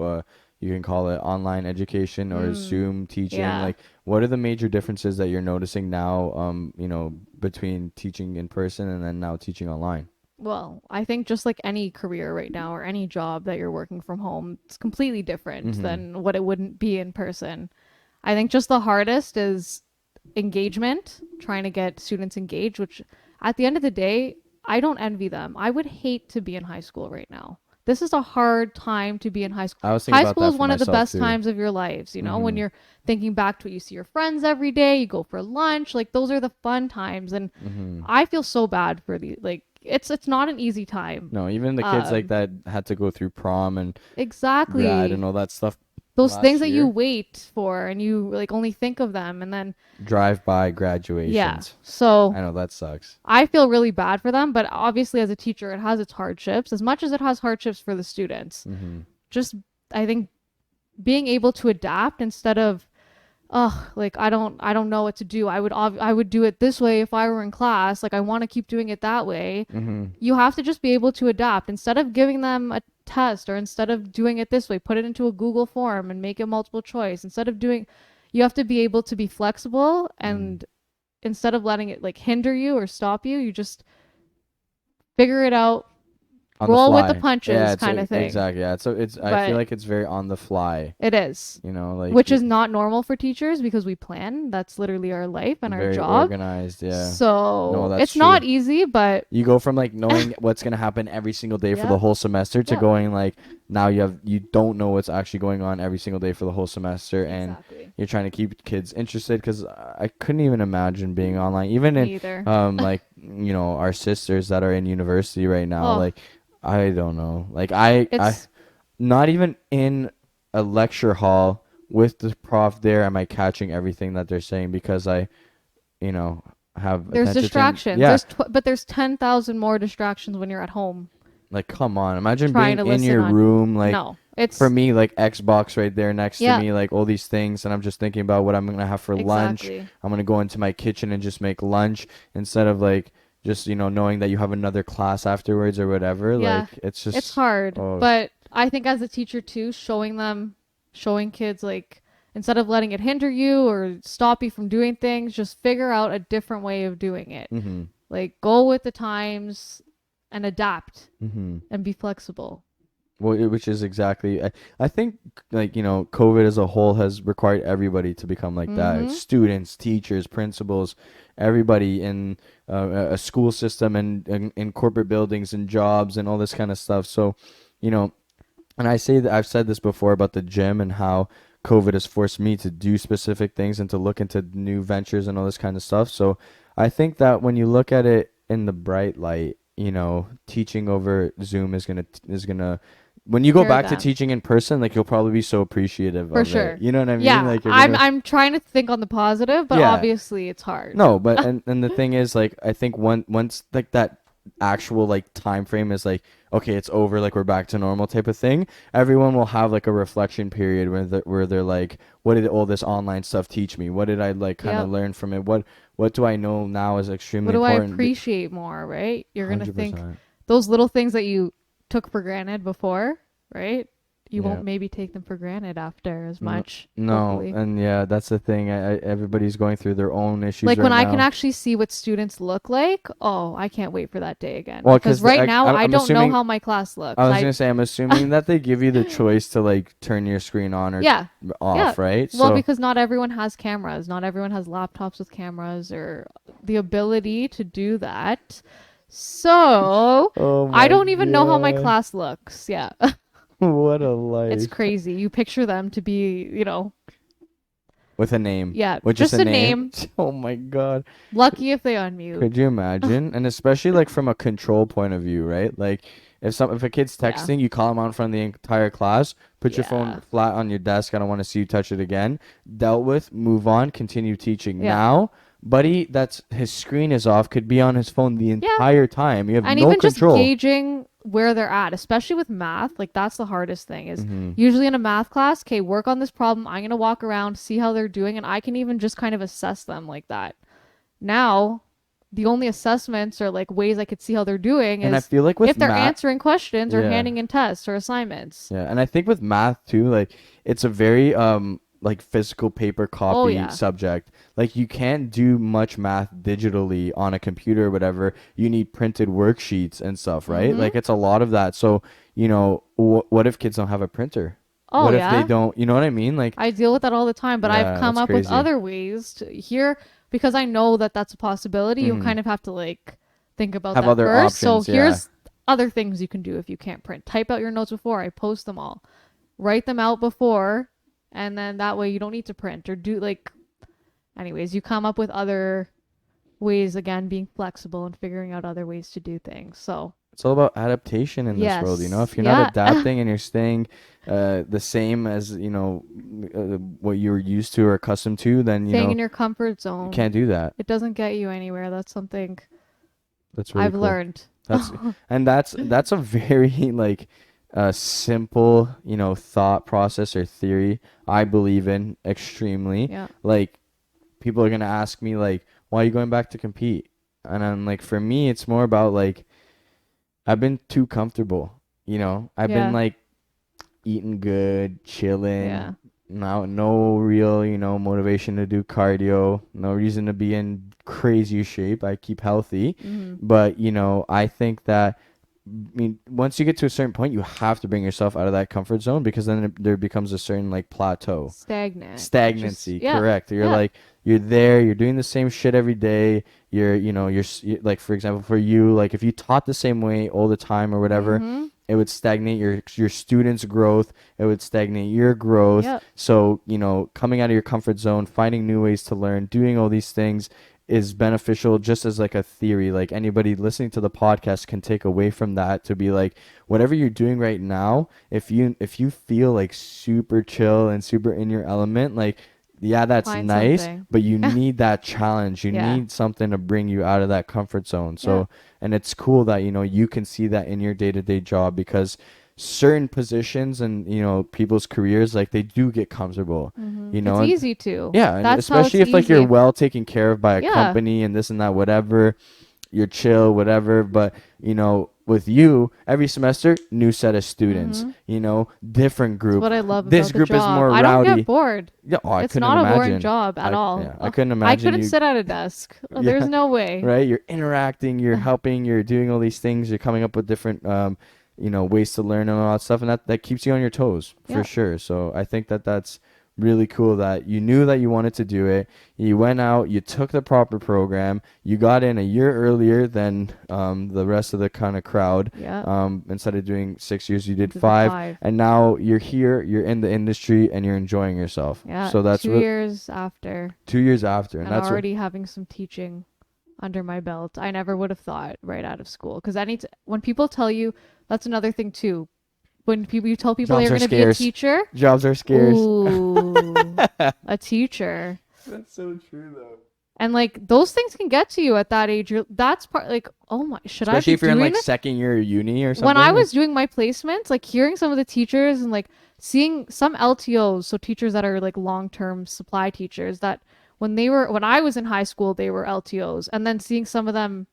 Speaker 1: you can call it online education or
Speaker 2: Mm,
Speaker 1: Zoom teaching
Speaker 2: yeah.
Speaker 1: like what are the major differences that you're noticing now between teaching in person and then now teaching online?
Speaker 2: Well, I think just like any career right now or any job that you're working from home, it's completely different
Speaker 1: Mhm.
Speaker 2: than what it wouldn't be in person. I think just the hardest is engagement, trying to get students engaged, which at the end of the day, I don't envy them. I would hate to be in high school right now. This is a hard time to be in high school.
Speaker 1: I was thinking
Speaker 2: High
Speaker 1: about
Speaker 2: school
Speaker 1: that
Speaker 2: is
Speaker 1: for
Speaker 2: one of the
Speaker 1: myself
Speaker 2: best
Speaker 1: too.
Speaker 2: times of your lives, when
Speaker 1: Mhm.
Speaker 2: you're thinking back to it, you see your friends every day, you go for lunch, like those are the fun times. And
Speaker 1: Mhm.
Speaker 2: I feel so bad for the like it's not an easy time.
Speaker 1: No, even the kids like
Speaker 2: Um
Speaker 1: that had to go through prom and grad and
Speaker 2: exactly.
Speaker 1: all that stuff
Speaker 2: Those things
Speaker 1: last
Speaker 2: that you
Speaker 1: year.
Speaker 2: wait for and you like only think of them and then
Speaker 1: Drive-by
Speaker 2: yeah.
Speaker 1: graduations.
Speaker 2: So
Speaker 1: I know that sucks.
Speaker 2: I feel really bad for them, but obviously as a teacher it has its hardships as much as it has hardships for the students.
Speaker 1: Mm-hmm.
Speaker 2: Just I think being able to adapt instead of oh like I don't know what to do. I would do it this way if I were in class. Like I want to keep doing it that way.
Speaker 1: Mm-hmm.
Speaker 2: You have to just be able to adapt instead of giving them a test or instead of doing it this way, put it into a Google form and make it multiple choice. Instead of doing you have to be able to be flexible
Speaker 1: Mm-hmm.
Speaker 2: and instead of letting it like hinder you or stop you, you just figure it out,
Speaker 1: On the
Speaker 2: roll with the
Speaker 1: fly. Yeah,
Speaker 2: punches
Speaker 1: it's
Speaker 2: kind of thing.
Speaker 1: exactly. Yeah, so it's I feel
Speaker 2: But
Speaker 1: like it's very on the fly.
Speaker 2: it is,
Speaker 1: You know, like
Speaker 2: which is not normal for teachers because we plan. That's literally our life and our
Speaker 1: very
Speaker 2: job.
Speaker 1: organized. Yeah. No,
Speaker 2: So
Speaker 1: that's
Speaker 2: it's not
Speaker 1: true.
Speaker 2: easy, but
Speaker 1: You go from like knowing what's gonna happen every single day for the
Speaker 2: yep,
Speaker 1: whole semester to
Speaker 2: yep,
Speaker 1: going like now you don't know what's actually going on every single day for the whole semester, and
Speaker 2: exactly.
Speaker 1: you're trying to keep kids interested because I couldn't even imagine being online even in
Speaker 2: Me either.
Speaker 1: like our sisters that are in university right now,
Speaker 2: Oh,
Speaker 1: like I don't know, like I
Speaker 2: it's
Speaker 1: not even in a lecture hall with the prof there am I catching everything that they're saying because I you know have
Speaker 2: there's
Speaker 1: attention to,
Speaker 2: distractions.
Speaker 1: yeah.
Speaker 2: But there's 10,000 more distractions when you're at home
Speaker 1: Like, come on. Imagine
Speaker 2: trying
Speaker 1: being
Speaker 2: to
Speaker 1: in
Speaker 2: listen
Speaker 1: your
Speaker 2: on.
Speaker 1: room, like,
Speaker 2: No,
Speaker 1: for
Speaker 2: it's
Speaker 1: me, like, Xbox right there next to
Speaker 2: yeah,
Speaker 1: me, like, all these things, and I'm just thinking about what I'm gonna have for lunch.
Speaker 2: exactly.
Speaker 1: I'm gonna go into my kitchen and just make lunch instead of, like, just, knowing that you have another class afterwards or whatever.
Speaker 2: Yeah,
Speaker 1: Like, it's
Speaker 2: it's
Speaker 1: just,
Speaker 2: hard,
Speaker 1: oh,
Speaker 2: but I think as a teacher too, showing kids like instead of letting it hinder you or stop you from doing things, just figure out a different way of doing it.
Speaker 1: mm-hmm,
Speaker 2: Like go with the times and adapt
Speaker 1: mm-hmm.
Speaker 2: and be flexible.
Speaker 1: Well, which is exactly, I think, like, COVID as a whole has required everybody to become like that.
Speaker 2: Mm-hmm.
Speaker 1: Students, teachers, principals, everybody in a school system and in corporate buildings and jobs and all this kind of stuff. So, you know, and I say that I've said this before about the gym and how COVID has forced me to do specific things and to look into new ventures and all this kind of stuff. So I think that when you look at it in the bright light, teaching over Zoom is gonna when you go
Speaker 2: Prepare
Speaker 1: back to
Speaker 2: them.
Speaker 1: teaching in person, like you'll probably be so appreciative
Speaker 2: For
Speaker 1: of it.
Speaker 2: sure.
Speaker 1: You know what I mean?
Speaker 2: Yeah,
Speaker 1: Like you're
Speaker 2: I'm
Speaker 1: gonna,
Speaker 2: I'm trying to think on the positive, but
Speaker 1: yeah.
Speaker 2: obviously it's hard.
Speaker 1: No, but and the thing is, like, I think once like that actual like time frame is like, okay, it's over, like we're back to normal type of thing, everyone will have like a reflection period where they're like, what did all this online stuff teach me? What did I like kind of
Speaker 2: Yep.
Speaker 1: learn from it? What do I know now is
Speaker 2: What
Speaker 1: extremely
Speaker 2: do I
Speaker 1: important?
Speaker 2: appreciate more, right? You're going to think
Speaker 1: 100%.
Speaker 2: those little things that you took for granted before, right? You
Speaker 1: Yeah.
Speaker 2: won't maybe take them for granted after as
Speaker 1: No,
Speaker 2: much,
Speaker 1: no,
Speaker 2: hopefully.
Speaker 1: and yeah, that's the thing. Everybody's going through their own issues
Speaker 2: Like when
Speaker 1: right
Speaker 2: I can
Speaker 1: now.
Speaker 2: actually see what students look like, oh, I can't wait for that day again.
Speaker 1: Well,
Speaker 2: Because
Speaker 1: because
Speaker 2: right now I
Speaker 1: I'm
Speaker 2: don't know
Speaker 1: assuming
Speaker 2: how my class
Speaker 1: I
Speaker 2: looks.
Speaker 1: was gonna say I'm assuming that they give you the choice to like turn your screen on or
Speaker 2: Yeah. Yeah.
Speaker 1: off, right?
Speaker 2: Well,
Speaker 1: So,
Speaker 2: because not everyone has cameras. Not everyone has laptops with cameras or the ability to do that. So,
Speaker 1: oh
Speaker 2: I
Speaker 1: my
Speaker 2: don't even know how my
Speaker 1: god,
Speaker 2: class looks. Yeah.
Speaker 1: what a
Speaker 2: It's
Speaker 1: life
Speaker 2: crazy. You picture them to be,
Speaker 1: with a name,
Speaker 2: yeah,
Speaker 1: with just
Speaker 2: just
Speaker 1: a
Speaker 2: a
Speaker 1: name.
Speaker 2: name.
Speaker 1: Oh my god,
Speaker 2: Lucky if they unmute.
Speaker 1: could you imagine? And especially like from a control point of view, right? Like if a kid's
Speaker 2: Yeah.
Speaker 1: texting, you call him out in front of the entire class, put your phone
Speaker 2: Yeah.
Speaker 1: flat on your desk. I don't want to see you touch it again. Dealt with, move on, continue teaching.
Speaker 2: Yeah.
Speaker 1: Now, buddy, that's his screen is off, could be on his phone the
Speaker 2: Yeah.
Speaker 1: entire time. You have
Speaker 2: And
Speaker 1: no
Speaker 2: even just
Speaker 1: control.
Speaker 2: gauging where they're at, especially with math, like that's the hardest thing is
Speaker 1: Mm-hmm.
Speaker 2: usually in a math class, okay, work on this problem. I'm going to walk around, see how they're doing, and I can even just kind of assess them like that. Now, the only assessments or like ways I could see how they're doing
Speaker 1: And I
Speaker 2: is
Speaker 1: feel like
Speaker 2: if
Speaker 1: with
Speaker 2: they're
Speaker 1: math,
Speaker 2: answering questions or
Speaker 1: yeah.
Speaker 2: handing in tests or assignments.
Speaker 1: Yeah, and I think with math too, like it's a very like physical paper
Speaker 2: Oh,
Speaker 1: copy
Speaker 2: yeah.
Speaker 1: subject. Like you can't do much math digitally on a computer or whatever. You need printed worksheets and stuff, right?
Speaker 2: Mm-hmm.
Speaker 1: Like it's a lot of that. So, what if kids don't have a printer?
Speaker 2: Oh,
Speaker 1: What if they
Speaker 2: yeah.
Speaker 1: don't, you know what I mean? Like,
Speaker 2: I deal with that all the time, but I've
Speaker 1: yeah,
Speaker 2: come
Speaker 1: that's
Speaker 2: up with
Speaker 1: crazy.
Speaker 2: other ways to here because I know that that's a possibility. You
Speaker 1: Hmm.
Speaker 2: kind of have to like think about
Speaker 1: Have
Speaker 2: that
Speaker 1: other
Speaker 2: first. So
Speaker 1: options, yeah.
Speaker 2: here's other things you can do if you can't print. Type out your notes before I post them all. Write them out before, and then that way you don't need to print or do like anyways, you come up with other ways again being flexible and figuring out other ways to do things. So,
Speaker 1: It's all about adaptation in this world,
Speaker 2: yes.
Speaker 1: If you're not
Speaker 2: Yeah.
Speaker 1: adapting and you're staying the same as, what you're used to or accustomed to, then,
Speaker 2: Staying in your comfort
Speaker 1: you
Speaker 2: zone.
Speaker 1: can't do that.
Speaker 2: It doesn't get you anywhere. That's something
Speaker 1: That's really
Speaker 2: I've
Speaker 1: cool.
Speaker 2: learned.
Speaker 1: That's and that's a very like simple, thought process or theory I believe in extremely.
Speaker 2: Yeah.
Speaker 1: Like people are gonna ask me like, why are you going back to compete? And I'm like, for me, it's more about like I've been too comfortable. I've been
Speaker 2: Yeah.
Speaker 1: like eating good,
Speaker 2: Yeah.
Speaker 1: chilling. Now, no real, motivation to do cardio. No reason to be in crazy shape. I keep healthy,
Speaker 2: Hmm.
Speaker 1: but I think that I mean, once you get to a certain point, you have to bring yourself out of that comfort zone, because then there becomes a certain like plateau,
Speaker 2: Stagnant. Just
Speaker 1: stagnancy.
Speaker 2: yeah.
Speaker 1: Correct. You're
Speaker 2: Yeah.
Speaker 1: like, you're there, you're doing the same shit every day. Like, for example, for you, like if you taught the same way all the time or whatever,
Speaker 2: Mm-hmm.
Speaker 1: it would stagnate your students' growth. It would stagnate your growth.
Speaker 2: Yep.
Speaker 1: So, coming out of your comfort zone, finding new ways to learn, doing all these things is beneficial, just as like a theory. Like, anybody listening to the podcast can take away from that to be like, whatever you're doing right now, if you feel like super chill and super in your element, like, yeah, that's
Speaker 2: Find
Speaker 1: nice,
Speaker 2: something.
Speaker 1: but you need that challenge. You
Speaker 2: Yeah.
Speaker 1: need something to bring you out of that comfort zone.
Speaker 2: Yeah.
Speaker 1: So, and it's cool that, you can see that in your day-to-day job, because certain positions and, people's careers, like, they do get comfortable,
Speaker 2: It's
Speaker 1: and
Speaker 2: easy to.
Speaker 1: yeah, and
Speaker 2: That's how
Speaker 1: especially
Speaker 2: it's
Speaker 1: if like you're
Speaker 2: easy.
Speaker 1: well taken care of by a
Speaker 2: Yeah.
Speaker 1: company and this and that, whatever, you're chill, whatever. But, with you, every semester, new set of students,
Speaker 2: Mm-hmm.
Speaker 1: different
Speaker 2: It's
Speaker 1: group.
Speaker 2: what I love
Speaker 1: This
Speaker 2: about the
Speaker 1: group is
Speaker 2: job.
Speaker 1: more
Speaker 2: I don't get
Speaker 1: rowdy.
Speaker 2: bored.
Speaker 1: Yeah, oh, I
Speaker 2: It's
Speaker 1: couldn't
Speaker 2: not a boring
Speaker 1: imagine.
Speaker 2: job at all.
Speaker 1: I couldn't
Speaker 2: I
Speaker 1: imagine
Speaker 2: couldn't
Speaker 1: you.
Speaker 2: sit at a desk. There's
Speaker 1: Yeah,
Speaker 2: no way.
Speaker 1: right. You're interacting, you're helping, you're doing all these things, you're coming up with different, ways to learn and all that stuff, and that keeps you on your toes for
Speaker 2: Yeah.
Speaker 1: sure. So I think that's really cool that you knew that you wanted to do it. You went out, you took the proper program, you got in a year earlier than the rest of the kind of crowd.
Speaker 2: Yeah.
Speaker 1: Instead of doing 6 years, you did
Speaker 2: Did the
Speaker 1: 5,
Speaker 2: 5.
Speaker 1: and now you're here, you're in the industry, and you're enjoying yourself.
Speaker 2: Yeah.
Speaker 1: So that's
Speaker 2: 2 years after,
Speaker 1: 2 years after, and
Speaker 2: and
Speaker 1: that's
Speaker 2: already having some teaching under my belt. I never would have thought right out of school, because when people tell you, that's another thing too. When you tell people
Speaker 1: Jobs
Speaker 2: they're
Speaker 1: are
Speaker 2: going to be a
Speaker 1: scarce.
Speaker 2: teacher,
Speaker 1: Jobs are scarce.
Speaker 2: ooh, a teacher.
Speaker 1: That's so true, though.
Speaker 2: And like those things can get to you at that age. That's part like, oh my, should
Speaker 1: Especially
Speaker 2: I
Speaker 1: if
Speaker 2: be
Speaker 1: you're in
Speaker 2: doing
Speaker 1: like
Speaker 2: this?
Speaker 1: second year of uni or something.
Speaker 2: When I was doing my placements, like hearing some of the teachers and like seeing some LTOs, so teachers that are like long-term supply teachers, that when I was in high school, they were LTOs, and then seeing some of them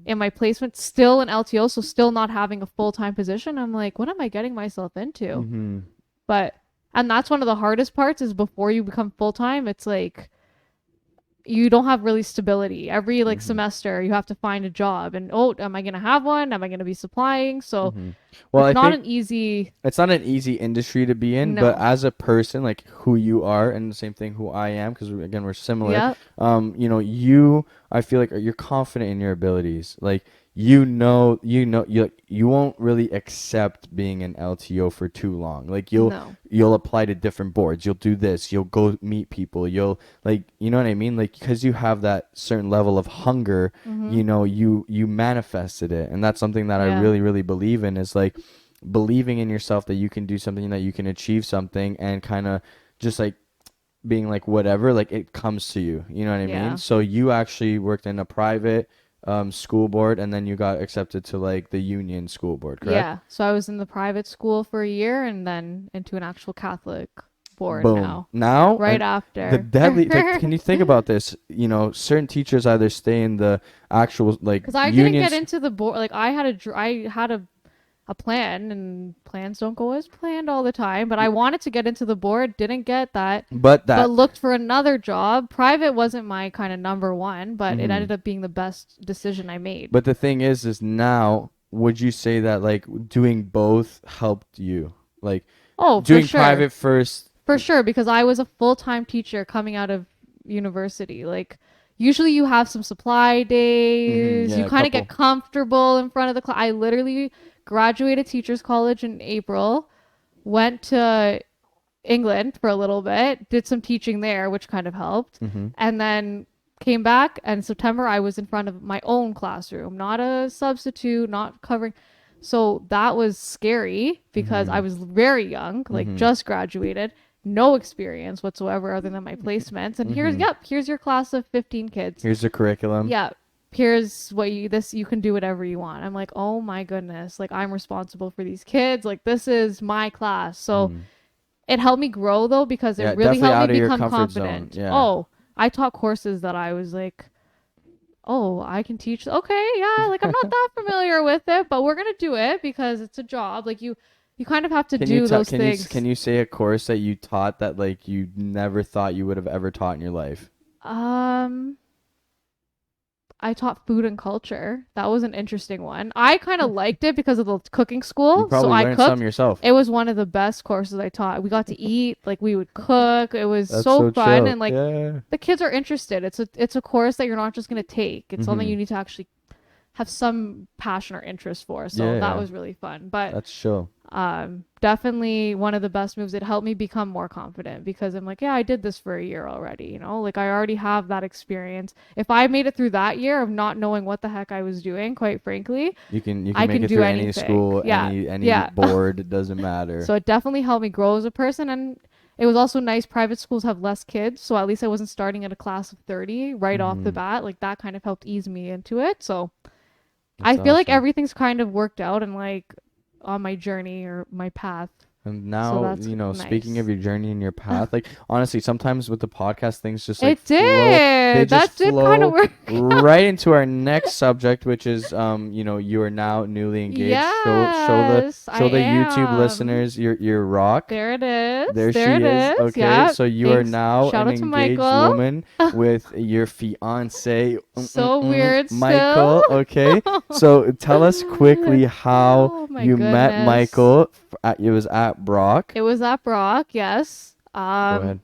Speaker 2: in my placement still in LTO, so still not having a full-time position, I'm like, what am I getting myself into?
Speaker 1: Mm-hmm.
Speaker 2: But and that's one of the hardest parts, is before you become full-time, it's like you don't have really stability. Every like
Speaker 1: Mm-hmm.
Speaker 2: semester you have to find a job, and oh, am I gonna have one? Am I gonna be supplying? So
Speaker 1: Mm-hmm. Well,
Speaker 2: it's
Speaker 1: I
Speaker 2: not
Speaker 1: think
Speaker 2: an easy.
Speaker 1: it's not an easy industry to be in, but
Speaker 2: No.
Speaker 1: as a person, like who you are, and the same thing who I am, because again, we're similar.
Speaker 2: Yeah.
Speaker 1: I feel like you're confident in your abilities. Like, you won't really accept being an LTO for too long. Like,
Speaker 2: No.
Speaker 1: you'll apply to different boards. You'll do this. You'll go meet people. You'll, like, you know what I mean? Like, because you have that certain level of hunger,
Speaker 2: Mm-hmm.
Speaker 1: you manifested it, and that's something that I
Speaker 2: Yeah.
Speaker 1: really, really believe in, is like believing in yourself that you can do something, that you can achieve something, and kind of just like being like, whatever, like, it comes to you. You know what I
Speaker 2: Yeah.
Speaker 1: mean? So you actually worked in a private school board, and then you got accepted to like the union school board, correct?
Speaker 2: Yeah. So I was in the private school for a year, and then into an actual Catholic board
Speaker 1: Boom.
Speaker 2: now.
Speaker 1: Now,
Speaker 2: Right
Speaker 1: and
Speaker 2: after.
Speaker 1: the deadly, like, can you think about this? Certain teachers either stay in the actual like
Speaker 2: Because I didn't
Speaker 1: unions.
Speaker 2: get into the board. Like I had a plan, and plans don't go as planned all the time. But I wanted to get into the board, didn't get that.
Speaker 1: But
Speaker 2: But looked for another job. Private wasn't my kind of number one, but it
Speaker 1: Mhm.
Speaker 2: ended up being the best decision I made.
Speaker 1: But the thing is now, would you say that like doing both helped you? Like,
Speaker 2: Oh, for
Speaker 1: doing
Speaker 2: sure.
Speaker 1: private first.
Speaker 2: For sure, because I was a full-time teacher coming out of university. Like, usually you have some supply days.
Speaker 1: Yeah,
Speaker 2: You
Speaker 1: a
Speaker 2: kind of get
Speaker 1: couple.
Speaker 2: comfortable in front of the class. I literally graduated teachers college in April, went to England for a little bit, did some teaching there, which kind of helped,
Speaker 1: Mm-hmm.
Speaker 2: and then came back. And September, I was in front of my own classroom, not a substitute, not covering. So that was scary because I
Speaker 1: Mm-hmm.
Speaker 2: was very young, like
Speaker 1: Mm-hmm.
Speaker 2: just graduated, no experience whatsoever other than my placements. And
Speaker 1: Mm-hmm.
Speaker 2: here's your class of 15 kids.
Speaker 1: Here's the curriculum.
Speaker 2: Yeah, here's what you can do whatever you want. I'm like, oh my goodness, like I'm responsible for these kids. Like this is my class. So
Speaker 1: Mhm.
Speaker 2: it helped me grow though, because
Speaker 1: Yeah,
Speaker 2: it really
Speaker 1: definitely
Speaker 2: helped
Speaker 1: out
Speaker 2: me
Speaker 1: of your
Speaker 2: become
Speaker 1: comfort zone.
Speaker 2: confident.
Speaker 1: Yeah.
Speaker 2: Oh, I taught courses that I was like, oh, I can teach. Okay, yeah, like I'm not that familiar with it, but we're gonna do it because it's a job. Like you kind of have to
Speaker 1: Can you
Speaker 2: do
Speaker 1: tell?
Speaker 2: those things.
Speaker 1: Can you say a course that you taught that like you never thought you would have ever taught in your life?
Speaker 2: I I taught food and culture. That was an interesting one. I kind of liked it because of the cooking
Speaker 1: You
Speaker 2: school. So
Speaker 1: probably
Speaker 2: I
Speaker 1: learned some
Speaker 2: cooked.
Speaker 1: yourself.
Speaker 2: It was one of the best courses I taught. We got to eat, like we would cook. It was
Speaker 1: That's
Speaker 2: so
Speaker 1: so
Speaker 2: fun,
Speaker 1: chill.
Speaker 2: and like
Speaker 1: Yeah.
Speaker 2: the kids are interested. It's a course that you're not just gonna take. It's something
Speaker 1: Mm-hmm.
Speaker 2: you need to actually have some passion or interest for. So
Speaker 1: Yeah,
Speaker 2: that
Speaker 1: yeah.
Speaker 2: was really fun. But
Speaker 1: That's chill.
Speaker 2: definitely one of the best moves. It helped me become more confident because I'm like, yeah, I did this for a year already, like I already have that experience. If I made it through that year of not knowing what the heck I was doing, quite frankly,
Speaker 1: You can
Speaker 2: I
Speaker 1: make
Speaker 2: can
Speaker 1: it
Speaker 2: do
Speaker 1: through any
Speaker 2: anything.
Speaker 1: school,
Speaker 2: Yeah.
Speaker 1: any
Speaker 2: Yeah.
Speaker 1: board, it doesn't matter.
Speaker 2: So it definitely helped me grow as a person. And it was also nice. Private schools have less kids. So at least I wasn't starting at a class of 30 right off the
Speaker 1: Mm-hmm.
Speaker 2: bat. Like that kind of helped ease me into it. So I
Speaker 1: That's
Speaker 2: feel like
Speaker 1: awesome.
Speaker 2: everything's kind of worked out and like on my journey or my path.
Speaker 1: And
Speaker 2: So
Speaker 1: now,
Speaker 2: that's
Speaker 1: speaking of
Speaker 2: nice.
Speaker 1: your journey and your path, like honestly, sometimes with the podcast, things just like
Speaker 2: It
Speaker 1: flow. They
Speaker 2: did.
Speaker 1: just
Speaker 2: That did kind of
Speaker 1: flow
Speaker 2: work.
Speaker 1: right into our next subject, which is, you are now newly engaged.
Speaker 2: Yes, I
Speaker 1: Show the YouTube
Speaker 2: am.
Speaker 1: listeners your rock.
Speaker 2: There it is.
Speaker 1: There
Speaker 2: There
Speaker 1: she
Speaker 2: it
Speaker 1: is.
Speaker 2: is.
Speaker 1: Okay,
Speaker 2: Yeah.
Speaker 1: so you are
Speaker 2: Thanks.
Speaker 1: now
Speaker 2: Shout
Speaker 1: an
Speaker 2: out to
Speaker 1: engaged
Speaker 2: Michael.
Speaker 1: woman with your fiance,
Speaker 2: So weird still.
Speaker 1: Michael. Okay, so tell us quickly how
Speaker 2: Oh my
Speaker 1: you met
Speaker 2: goodness.
Speaker 1: Michael. It was at Brock.
Speaker 2: It was at Brock, yes.
Speaker 1: Go ahead.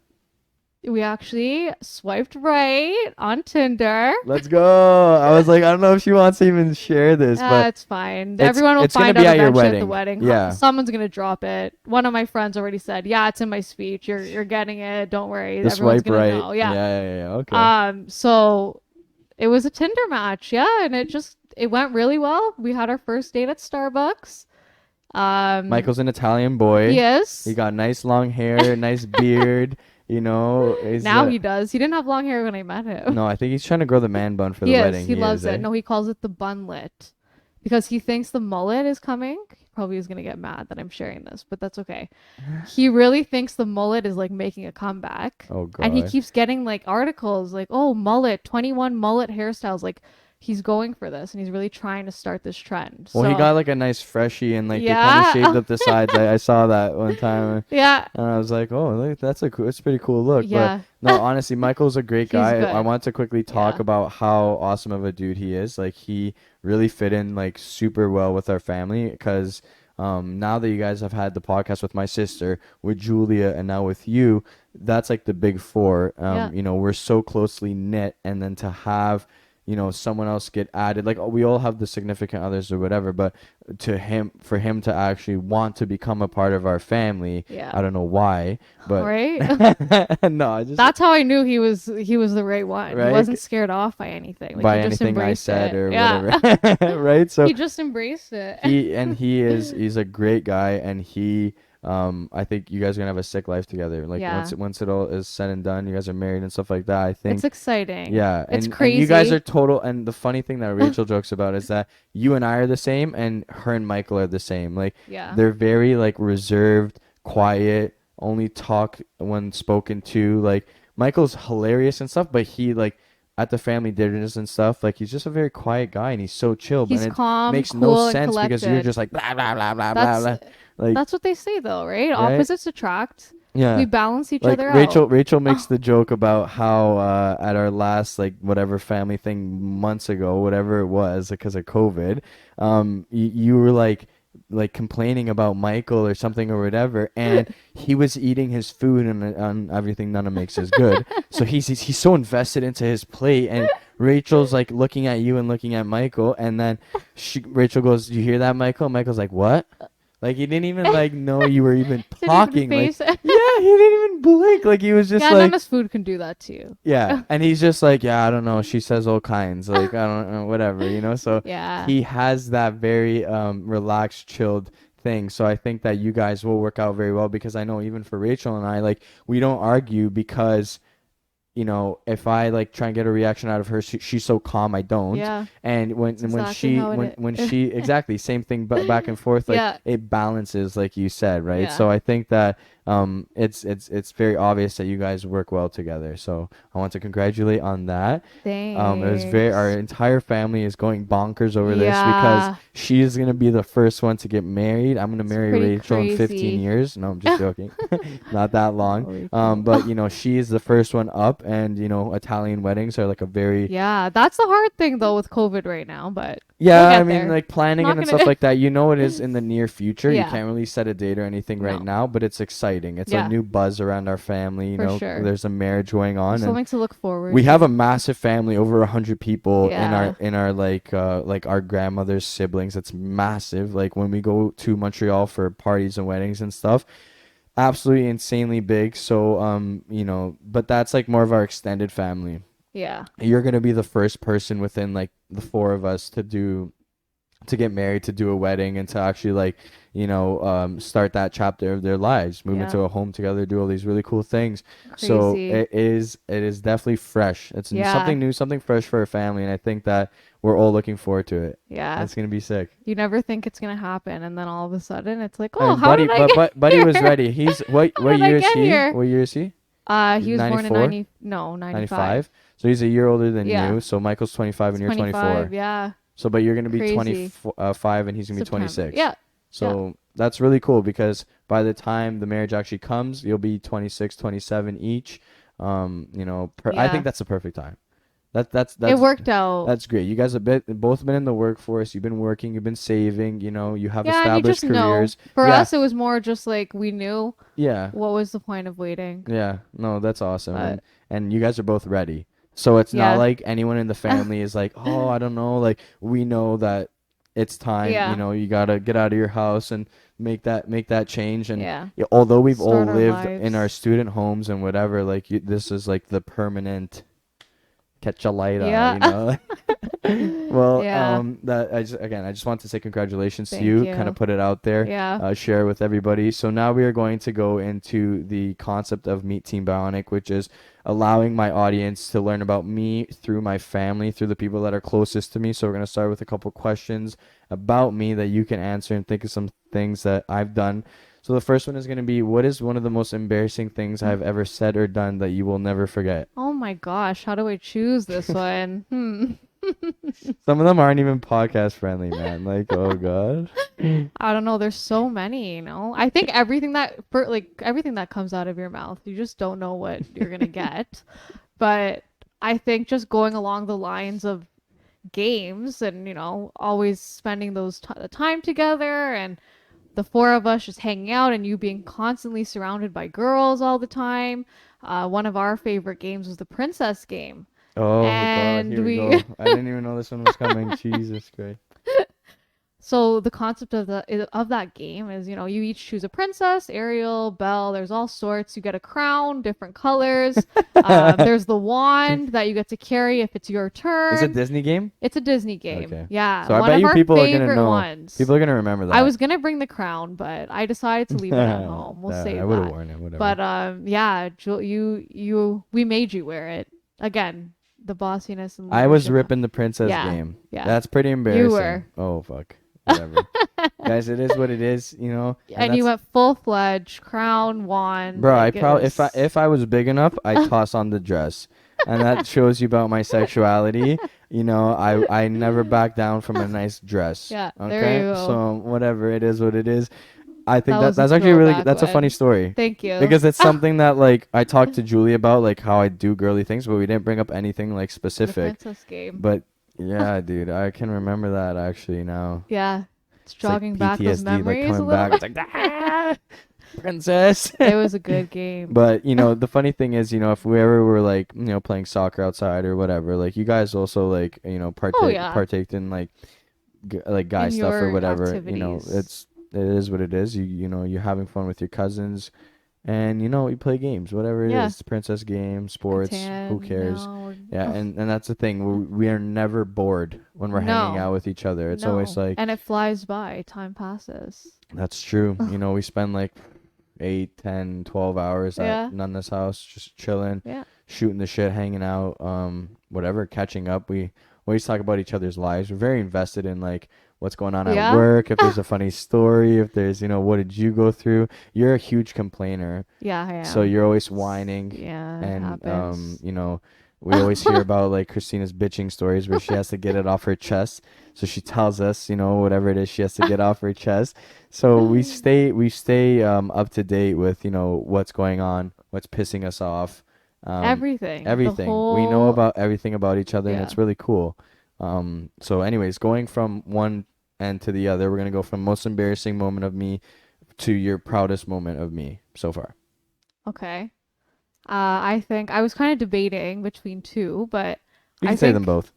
Speaker 2: We actually swiped right on Tinder.
Speaker 1: Let's go. I was like, I don't know if she wants to even share this, but
Speaker 2: It's fine.
Speaker 1: it's
Speaker 2: Everyone will
Speaker 1: it's gonna
Speaker 2: find
Speaker 1: be
Speaker 2: out
Speaker 1: at your
Speaker 2: eventually at the
Speaker 1: wedding.
Speaker 2: wedding.
Speaker 1: Yeah.
Speaker 2: Someone's gonna drop it. One of my friends already said, "Yeah, it's in my speech. You're getting it. Don't worry.
Speaker 1: The
Speaker 2: Everyone's
Speaker 1: swipe
Speaker 2: gonna
Speaker 1: right.
Speaker 2: know."
Speaker 1: Yeah,
Speaker 2: Yeah.
Speaker 1: yeah, yeah. Okay.
Speaker 2: So it was a Tinder match. Yeah, and it went really well. We had our first date at Starbucks. Um,
Speaker 1: Michael's an Italian boy. He
Speaker 2: yes.
Speaker 1: got nice long hair, nice beard. Is
Speaker 2: Now he does. He didn't have long hair when I met him.
Speaker 1: no, I think he's trying to grow the man bun for the
Speaker 2: He is.
Speaker 1: wedding.
Speaker 2: He
Speaker 1: He is,
Speaker 2: loves it.
Speaker 1: eh?
Speaker 2: No, he calls it the bunlet because he thinks the mullet is coming. He probably is going to get mad that I'm sharing this, but that's okay. He really thinks the mullet is like making a comeback.
Speaker 1: Oh
Speaker 2: And he
Speaker 1: God.
Speaker 2: keeps getting like articles like, oh, mullet, 21 mullet hairstyles. Like he's going for this and he's really trying to start this trend.
Speaker 1: Well, he
Speaker 2: So,
Speaker 1: got like a nice freshie and like they kind of shaved
Speaker 2: yeah.
Speaker 1: up the sides. I saw that one time
Speaker 2: Yeah.
Speaker 1: and I was like, oh, look, that's a pretty cool look. But
Speaker 2: Yeah.
Speaker 1: no, honestly, Michael's a great
Speaker 2: He's
Speaker 1: guy. I
Speaker 2: good.
Speaker 1: want to quickly talk
Speaker 2: Yeah.
Speaker 1: about how awesome of a dude he is. Like he really fit in like super well with our family because now that you guys have had the podcast with my sister, with Julia, and now with you, that's like the big four.
Speaker 2: Yeah.
Speaker 1: We're so closely knit, and then to have someone else get added, like we all have the significant others or whatever, but for him to actually want to become a part of our family,
Speaker 2: Yeah.
Speaker 1: I don't know why, but
Speaker 2: Right?
Speaker 1: no, I just
Speaker 2: That's how I knew he was the right one. He
Speaker 1: right
Speaker 2: wasn't scared off by anything. Like
Speaker 1: by
Speaker 2: he just
Speaker 1: anything I
Speaker 2: embraced
Speaker 1: said
Speaker 2: it.
Speaker 1: or
Speaker 2: Yeah.
Speaker 1: whatever, right? So
Speaker 2: He just embraced it.
Speaker 1: he's a great guy, and I think you guys are gonna have a sick life together. Like
Speaker 2: Yeah.
Speaker 1: once it all is said and done, you guys are married and stuff like that. I think
Speaker 2: It's exciting.
Speaker 1: yeah,
Speaker 2: It's
Speaker 1: and
Speaker 2: crazy.
Speaker 1: you guys are total. And the funny thing that Rachel jokes about is that you and I are the same, and her and Michael are the same. Like
Speaker 2: Yeah.
Speaker 1: they're very like reserved, quiet, only talk when spoken to. Like Michael's hilarious and stuff, but he like at the family dinners and stuff, like he's just a very quiet guy and he's so chill.
Speaker 2: He's
Speaker 1: But it
Speaker 2: calm,
Speaker 1: makes
Speaker 2: cool,
Speaker 1: no
Speaker 2: and
Speaker 1: sense because you're
Speaker 2: collected.
Speaker 1: just like blah blah blah blah blah
Speaker 2: That's
Speaker 1: blah. Like
Speaker 2: that's what they say though, right?
Speaker 1: right?
Speaker 2: Opposites attract.
Speaker 1: Yeah.
Speaker 2: We balance each
Speaker 1: Like
Speaker 2: other
Speaker 1: Rachel,
Speaker 2: out.
Speaker 1: Rachel makes
Speaker 2: Oh,
Speaker 1: the joke about how at our last like whatever family thing months ago, whatever it was, because of COVID, you were like complaining about Michael or something or whatever, and he was eating his food and on everything Nana makes is good. So he's so invested into his plate, and Rachel's like looking at you and looking at Michael, and then Rachel goes, "You hear that, Michael?" And Michael's like, "What?" Like he didn't even like know you were even
Speaker 2: didn't even
Speaker 1: talking. Like
Speaker 2: face it.
Speaker 1: yeah, he didn't even blink. Like he was just
Speaker 2: Yeah,
Speaker 1: like
Speaker 2: Nana's food can do that too.
Speaker 1: yeah, and he's just like yeah, I don't know. She says all kinds. Like I don't know, whatever. So
Speaker 2: Yeah.
Speaker 1: he has that very relaxed, chilled thing. So I think that you guys will work out very well because I know even for Rachel and I, like we don't argue because if I like try and get a reaction out of her, she's so calm, I don't.
Speaker 2: Yeah.
Speaker 1: And when
Speaker 2: That's
Speaker 1: and when
Speaker 2: exactly
Speaker 1: she
Speaker 2: how it
Speaker 1: when
Speaker 2: is.
Speaker 1: she exactly same thing, but back and forth, like
Speaker 2: Yeah.
Speaker 1: it balances, like you said, right?
Speaker 2: Yeah.
Speaker 1: So I think that it's very obvious that you guys work well together. So I want to congratulate on that. It was very our
Speaker 2: Thanks.
Speaker 1: entire family is going bonkers over this because
Speaker 2: Yeah.
Speaker 1: she is gonna be the first one to get married. I'm gonna
Speaker 2: It's
Speaker 1: marry
Speaker 2: pretty
Speaker 1: Rachel in 15
Speaker 2: crazy.
Speaker 1: years. No, I'm just joking. Not that long.
Speaker 2: Holy cow.
Speaker 1: But she is the first one up, and Italian weddings are like a very
Speaker 2: Yeah, that's the hard thing though with COVID right now, but we'll
Speaker 1: yeah, I
Speaker 2: get
Speaker 1: mean,
Speaker 2: there.
Speaker 1: like planning it
Speaker 2: Not
Speaker 1: and
Speaker 2: gonna.
Speaker 1: stuff like that, it is in the near future. You
Speaker 2: Yeah.
Speaker 1: can't really set a date or anything right
Speaker 2: No.
Speaker 1: now, but it's exciting. It's a
Speaker 2: Yeah,
Speaker 1: new buzz around our family.
Speaker 2: for sure.
Speaker 1: There's a marriage going
Speaker 2: There's
Speaker 1: on, and
Speaker 2: something to look forward
Speaker 1: we have a
Speaker 2: to.
Speaker 1: massive family, over 100 people
Speaker 2: Yeah.
Speaker 1: in our like our grandmother's siblings. It's massive. Like when we go to Montreal for parties and weddings and stuff, absolutely insanely big. So but that's like more of our extended family.
Speaker 2: Yeah.
Speaker 1: You're gonna be the first person within like the four of us to get married, to do a wedding, and to actually like start that chapter of their lives, move into
Speaker 2: Yeah.
Speaker 1: a home together, do all these really cool things. So
Speaker 2: Crazy.
Speaker 1: it is definitely fresh. It's
Speaker 2: Yeah.
Speaker 1: something new, something fresh for a family, and I think that we're all looking forward to it.
Speaker 2: Yeah.
Speaker 1: It's gonna be sick.
Speaker 2: You never think it's gonna happen, and then all of a sudden it's like,
Speaker 1: I
Speaker 2: oh,
Speaker 1: mean,
Speaker 2: how did I get
Speaker 1: Buddy was
Speaker 2: here?
Speaker 1: ready. He's
Speaker 2: How
Speaker 1: what
Speaker 2: did I
Speaker 1: year is
Speaker 2: get
Speaker 1: he?
Speaker 2: here?
Speaker 1: What year is he?
Speaker 2: He was born in
Speaker 1: 94,
Speaker 2: 95.
Speaker 1: 95. So he's a year older than
Speaker 2: Yeah.
Speaker 1: you. So Michael's 25 and you're
Speaker 2: 25.
Speaker 1: 24.
Speaker 2: Yeah.
Speaker 1: So, but you're gonna be
Speaker 2: Crazy.
Speaker 1: 25 and he's gonna be
Speaker 2: September.
Speaker 1: 26.
Speaker 2: Yeah. Yeah.
Speaker 1: So that's really cool because by the time the marriage actually comes, you'll be 26, 27 each. I think
Speaker 2: Yeah.
Speaker 1: that's the perfect time.
Speaker 2: It worked out.
Speaker 1: That's great. You guys have both been in the workforce. You've been working. You've been saving. You have
Speaker 2: Yeah, and you
Speaker 1: established
Speaker 2: just know.
Speaker 1: careers.
Speaker 2: For
Speaker 1: Yeah,
Speaker 2: us, it was more just like we knew
Speaker 1: yeah,
Speaker 2: what was the point of waiting.
Speaker 1: yeah. No, that's awesome.
Speaker 2: But
Speaker 1: And you guys are both ready. So it's not
Speaker 2: yeah.
Speaker 1: like anyone in the family is like, oh, I don't know. Like we know that it's time.
Speaker 2: Yeah.
Speaker 1: You gotta get out of your house and make that change. And
Speaker 2: Yeah.
Speaker 1: yeah, although we've all
Speaker 2: Start our
Speaker 1: lived in our
Speaker 2: lives.
Speaker 1: student homes and whatever, like this is like the permanent catch a light
Speaker 2: Yeah.
Speaker 1: Well,
Speaker 2: Yeah.
Speaker 1: that I just want to say congratulations to
Speaker 2: Thank
Speaker 1: you. Kind of
Speaker 2: you.
Speaker 1: put it out there,
Speaker 2: Yeah.
Speaker 1: share with everybody. So now we are going to go into the concept of Meet Team Bionic, which is allowing my audience to learn about me through my family, through the people that are closest to me. So we're gonna start with a couple questions about me that you can answer and think of some things that I've done. So the first one is going to be, what is one of the most embarrassing things I've ever said or done that you will never forget?
Speaker 2: Oh my gosh, how do I choose this one?
Speaker 1: Some of them aren't even podcast friendly, man. Like, oh god.
Speaker 2: I don't know. There's so many, I think everything that comes out of your mouth, you just don't know what you're gonna get. But I think just going along the lines of games and always spending the time together and the four of us just hanging out and you being constantly surrounded by girls all the time. One of our favorite games was the princess game.
Speaker 1: Oh god,
Speaker 2: And
Speaker 1: here we
Speaker 2: we
Speaker 1: go. I didn't even know this one was coming. Jesus Christ.
Speaker 2: So the concept of that game is, you each choose a princess, Ariel, Belle. There's all sorts. You get a crown, different colors. There's the wand that you get to carry if it's your
Speaker 1: Is it
Speaker 2: turn.
Speaker 1: Disney game?
Speaker 2: It's a Disney game.
Speaker 1: Okay.
Speaker 2: Yeah,
Speaker 1: So I
Speaker 2: one
Speaker 1: bet
Speaker 2: of
Speaker 1: you
Speaker 2: our
Speaker 1: people are gonna
Speaker 2: favorite
Speaker 1: know.
Speaker 2: ones.
Speaker 1: People are gonna remember that.
Speaker 2: I was gonna bring the crown, but I decided to leave it at home. We'll
Speaker 1: Nah,
Speaker 2: save
Speaker 1: I would have
Speaker 2: that.
Speaker 1: worn it. Whatever.
Speaker 2: But yeah, we made you wear it again. The bossiness and
Speaker 1: I was
Speaker 2: leadership.
Speaker 1: ripping the princess
Speaker 2: Yeah,
Speaker 1: game.
Speaker 2: yeah.
Speaker 1: That's pretty embarrassing.
Speaker 2: were.
Speaker 1: Oh fuck. Whatever. Guys, it is what it is, and
Speaker 2: And you
Speaker 1: that's
Speaker 2: went full fledged crown wand.
Speaker 1: bro, I
Speaker 2: Like it
Speaker 1: probably
Speaker 2: was.
Speaker 1: if I was big enough, I'd toss on the dress. And that shows you about my sexuality. I never back down from a nice dress.
Speaker 2: Yeah, there
Speaker 1: Okay?
Speaker 2: you go.
Speaker 1: So whatever, it is what it is. I think
Speaker 2: That was a
Speaker 1: that's actually really
Speaker 2: throwback
Speaker 1: that's a funny
Speaker 2: one.
Speaker 1: story.
Speaker 2: Thank you.
Speaker 1: Because it's something that like I talked to Julie about, like how I do girly things, but we didn't bring up anything like
Speaker 2: The
Speaker 1: specific.
Speaker 2: princess game.
Speaker 1: But yeah, dude, I can remember that actually now.
Speaker 2: Yeah, it's
Speaker 1: It's like
Speaker 2: jogging back those
Speaker 1: PTSD, like
Speaker 2: memories a
Speaker 1: coming
Speaker 2: little
Speaker 1: back.
Speaker 2: bit.
Speaker 1: It's like ah, princess.
Speaker 2: It was a good game.
Speaker 1: But the funny thing is, if we ever were like, playing soccer outside or whatever, like you guys also like,
Speaker 2: Oh yeah,
Speaker 1: partaked in like like guy
Speaker 2: in
Speaker 1: stuff or
Speaker 2: your
Speaker 1: whatever.
Speaker 2: activities.
Speaker 1: It is what it is. You're having fun with your cousins, and you play games, whatever it
Speaker 2: Yeah.
Speaker 1: is, princess game, sports, who
Speaker 2: Catan,
Speaker 1: cares?
Speaker 2: no,
Speaker 1: Yeah, and that's the thing. We are never bored when we're hanging
Speaker 2: no,
Speaker 1: out with each other. It's
Speaker 2: no.
Speaker 1: always like
Speaker 2: And it flies by. Time passes.
Speaker 1: that's true. We spend like 8, 10, 12 hours
Speaker 2: Yeah.
Speaker 1: at Nana's house, just chilling,
Speaker 2: Yeah.
Speaker 1: shooting the shit, hanging out, whatever, catching up. We always talk about each other's lives. We're very invested in like what's going on at
Speaker 2: Yeah.
Speaker 1: work, if there's a funny story, if there's, what did you go through? You're a huge complainer,
Speaker 2: Yeah, I am.
Speaker 1: so you're always whining,
Speaker 2: Yeah, it
Speaker 1: and
Speaker 2: happens.
Speaker 1: we always hear about like Christina's bitching stories where she has to get it off her chest. So she tells us, whatever it is she has to get off her chest. So we stay up to date with, what's going on, what's pissing us off, um,
Speaker 2: Everything. The
Speaker 1: everything. We know
Speaker 2: whole,
Speaker 1: about everything about each other, and
Speaker 2: yeah.
Speaker 1: it's really cool. So anyways, going from one end to the other, we're gonna go from most embarrassing moment of me to your proudest moment of me so far.
Speaker 2: Okay. I think I was kind of debating between two, but
Speaker 1: You
Speaker 2: I
Speaker 1: can say them
Speaker 2: think
Speaker 1: both.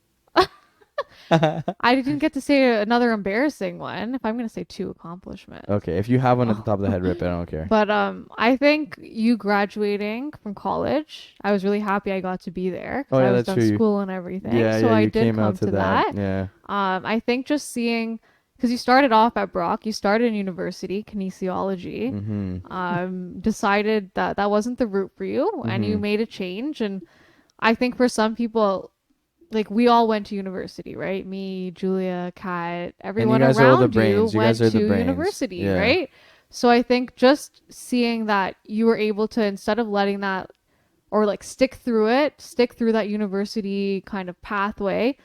Speaker 2: I didn't get to say another embarrassing one. If I'm gonna say two accomplishments.
Speaker 1: Okay, if you have one at the
Speaker 2: Oh.
Speaker 1: top of the head, rip it. I don't care.
Speaker 2: But I think you graduating from college, I was really happy I got to be there
Speaker 1: Oh
Speaker 2: because I
Speaker 1: yeah,
Speaker 2: was
Speaker 1: that's
Speaker 2: done
Speaker 1: true.
Speaker 2: school and everything.
Speaker 1: Yeah,
Speaker 2: So
Speaker 1: yeah,
Speaker 2: I
Speaker 1: you
Speaker 2: did
Speaker 1: came out
Speaker 2: come
Speaker 1: to
Speaker 2: to
Speaker 1: that.
Speaker 2: that.
Speaker 1: Yeah.
Speaker 2: I think just seeing, because you started off at Brock, you started in university, kinesiology,
Speaker 1: Mhm.
Speaker 2: decided that that wasn't the route for you, and you
Speaker 1: Mhm.
Speaker 2: made a change. And I think for some people, like we all went to university, right? Me, Julia, Kat,
Speaker 1: And you
Speaker 2: everyone
Speaker 1: guys are all the
Speaker 2: around you
Speaker 1: brains. You guys
Speaker 2: went
Speaker 1: are
Speaker 2: to
Speaker 1: the brains.
Speaker 2: university,
Speaker 1: Yeah.
Speaker 2: right? So I think just seeing that you were able to, instead of letting that or like stick through that university kind of pathway,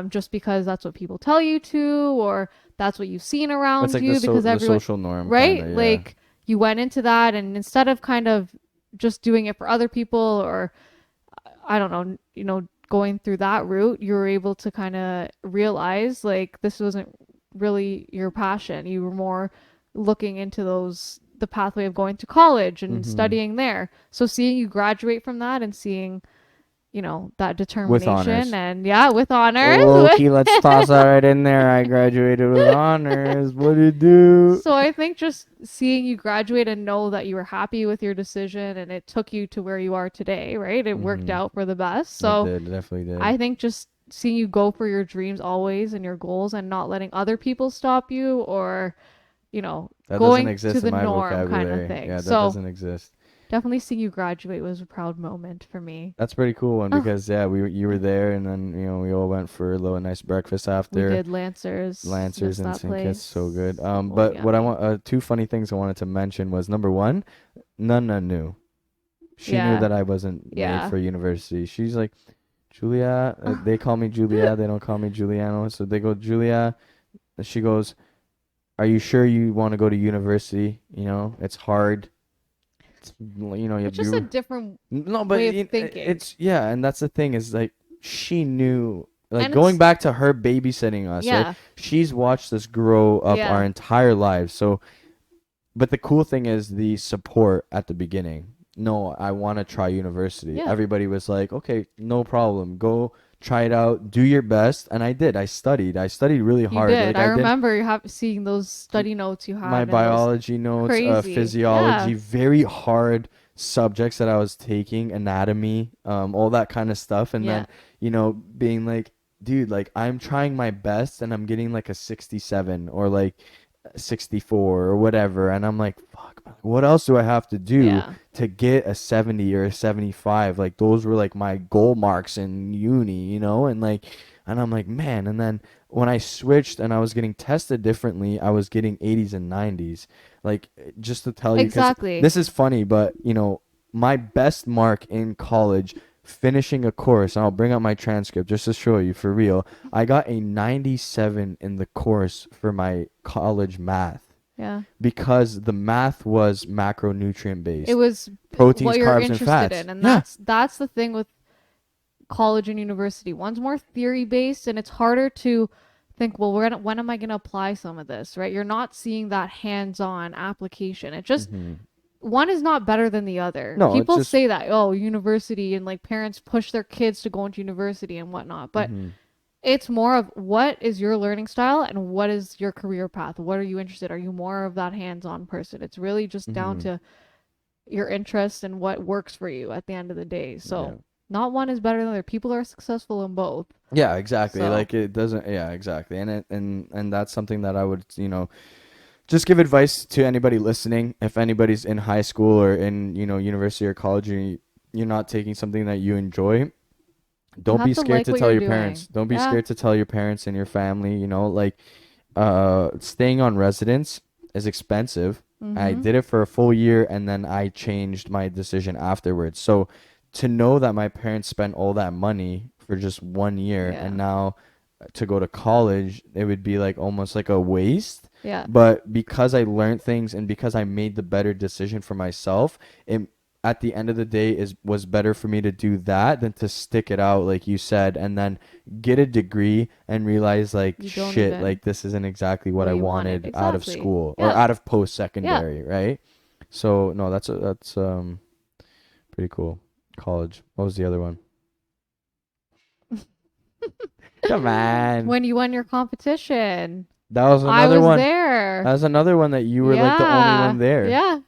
Speaker 2: just because that's what people tell you to, or that's what you've seen
Speaker 1: It's
Speaker 2: around
Speaker 1: like the
Speaker 2: you, because
Speaker 1: the
Speaker 2: everyone,
Speaker 1: social norm kind
Speaker 2: right?
Speaker 1: of, yeah.
Speaker 2: Like you went into that, and instead of kind of just doing it for other people, or I don't know, going through that route, you were able to kind of realize like this wasn't really your passion. You were more looking into the pathway of going to college and
Speaker 1: Mhm.
Speaker 2: studying there. So seeing you graduate from that and seeing, that
Speaker 1: With
Speaker 2: determination,
Speaker 1: honors.
Speaker 2: and yeah, with honors.
Speaker 1: Okay, let's toss that right in there. I graduated with honors. What did it do?
Speaker 2: So I think just seeing you graduate and know that you were happy with your decision and it took you to where you are today, right? It worked
Speaker 1: Mhm.
Speaker 2: out for the best.
Speaker 1: It
Speaker 2: So
Speaker 1: did. It definitely did.
Speaker 2: I think just seeing you go for your dreams always and your goals and not letting other people stop you, or,
Speaker 1: That doesn't
Speaker 2: going to
Speaker 1: exist in
Speaker 2: the
Speaker 1: my
Speaker 2: norm kind of
Speaker 1: vocabulary.
Speaker 2: thing.
Speaker 1: Yeah, that
Speaker 2: So
Speaker 1: doesn't exist.
Speaker 2: definitely seeing you graduate was a proud moment for me.
Speaker 1: That's a pretty cool one
Speaker 2: Oh,
Speaker 1: because yeah, you were there, and then we all went for a little nice breakfast
Speaker 2: we
Speaker 1: after.
Speaker 2: did Lancers.
Speaker 1: Lancers
Speaker 2: Miss
Speaker 1: and
Speaker 2: that
Speaker 1: Sinkits, so
Speaker 2: place.
Speaker 1: good.
Speaker 2: Oh,
Speaker 1: But what I
Speaker 2: yummy.
Speaker 1: want, two funny things I wanted to mention was number one, Nana knew. She knew
Speaker 2: Yeah.
Speaker 1: that I wasn't made
Speaker 2: Yeah.
Speaker 1: for university. She's like, Julia, they call me Julia, they don't call me Giuliano. So they go, Julia. She goes, are you sure you want to go to university? It's hard.
Speaker 2: It's just a different
Speaker 1: no, but
Speaker 2: way of thinking.
Speaker 1: it's yeah, and that's the thing is like she knew. Like
Speaker 2: And
Speaker 1: going
Speaker 2: it's,
Speaker 1: back to her babysitting us, right?
Speaker 2: yeah.
Speaker 1: She's watched us grow up our
Speaker 2: Yeah.
Speaker 1: entire lives. So but the cool thing is the support at the beginning. No, I want to try university.
Speaker 2: Yeah.
Speaker 1: Everybody was like, okay, no problem. Go try it out. Do your best. And I did. I studied. I studied really
Speaker 2: You
Speaker 1: hard.
Speaker 2: did.
Speaker 1: Like
Speaker 2: I
Speaker 1: I did
Speaker 2: remember seeing those study notes you
Speaker 1: my
Speaker 2: had, and it was
Speaker 1: biology notes,
Speaker 2: crazy. Yeah.
Speaker 1: physiology, very hard subjects that I was taking, anatomy, all that kind of stuff. And
Speaker 2: Yeah.
Speaker 1: then, being like, dude, like I'm trying my best and I'm getting like a 67 or like 64 or whatever, and I'm like, fuck, man, what else do I have to do
Speaker 2: Yeah.
Speaker 1: to get a 70 or a 75? Like those were like my goal marks in uni, and I'm like, man. And then when I switched and I was getting tested differently, I was getting 80s and 90s. Like just to tell you, because
Speaker 2: Exactly.
Speaker 1: this is funny, but my best mark in college finishing a course, and I'll bring up my transcript just to show you for real. I got a 97 in the course for my college math
Speaker 2: Yeah.
Speaker 1: because the math was macronutrient
Speaker 2: It
Speaker 1: based,
Speaker 2: was
Speaker 1: proteins,
Speaker 2: what you're
Speaker 1: carbs, and
Speaker 2: interested
Speaker 1: fats.
Speaker 2: in, and
Speaker 1: Yeah.
Speaker 2: that's the thing with college and university. One's more theory based, and it's harder to think, well, when am I going to apply some of this, right? You're not seeing that hands-on application. It just,
Speaker 1: hmm
Speaker 2: one is not better than the other.
Speaker 1: No, it's
Speaker 2: People
Speaker 1: just.
Speaker 2: say that, oh, university, and like parents push their kids to go into university and whatnot, but
Speaker 1: hmm
Speaker 2: it's more of what is your learning style and what is your career path? What are you interested? Are you more of that hands-on person? It's really just down
Speaker 1: hmm
Speaker 2: to your interest and what works for you at the end of the day.
Speaker 1: Yeah.
Speaker 2: So not one is better than the other. People are successful in both.
Speaker 1: Yeah, exactly.
Speaker 2: So
Speaker 1: Like it doesn't. Yeah, exactly. And that's something that I would, just give advice to anybody listening. If anybody's in high school or in, university or college, and you're not taking something that you enjoy,
Speaker 2: you
Speaker 1: don't
Speaker 2: have
Speaker 1: be
Speaker 2: to
Speaker 1: scared
Speaker 2: like
Speaker 1: to
Speaker 2: what
Speaker 1: tell
Speaker 2: you're
Speaker 1: your
Speaker 2: doing.
Speaker 1: parents. Don't be
Speaker 2: Yeah.
Speaker 1: scared to tell your parents and your family, like staying on residence is expensive. I
Speaker 2: Mhm.
Speaker 1: did it for a full year and then I changed my decision afterwards. So to know that my parents spent all that money for just 1 year and
Speaker 2: Yeah.
Speaker 1: now to go to college, it would be like almost like a waste.
Speaker 2: Yeah.
Speaker 1: But because I learned things and because I made the better decision for myself, it at the end of the day was better for me to do that than to stick it out like you said and then get a degree and realize like
Speaker 2: You don't
Speaker 1: shit,
Speaker 2: even
Speaker 1: like this isn't exactly what
Speaker 2: what
Speaker 1: I
Speaker 2: you wanted.
Speaker 1: wanted out of
Speaker 2: Exactly.
Speaker 1: school or
Speaker 2: Yeah.
Speaker 1: out of post
Speaker 2: Yeah.
Speaker 1: secondary, right? So no, that's pretty cool. College. What was the other one? Come on.
Speaker 2: When you won your competition,
Speaker 1: That was
Speaker 2: I
Speaker 1: another
Speaker 2: was
Speaker 1: one. That
Speaker 2: there.
Speaker 1: was another one that you were like the only
Speaker 2: Yeah.
Speaker 1: one there.
Speaker 2: Yeah.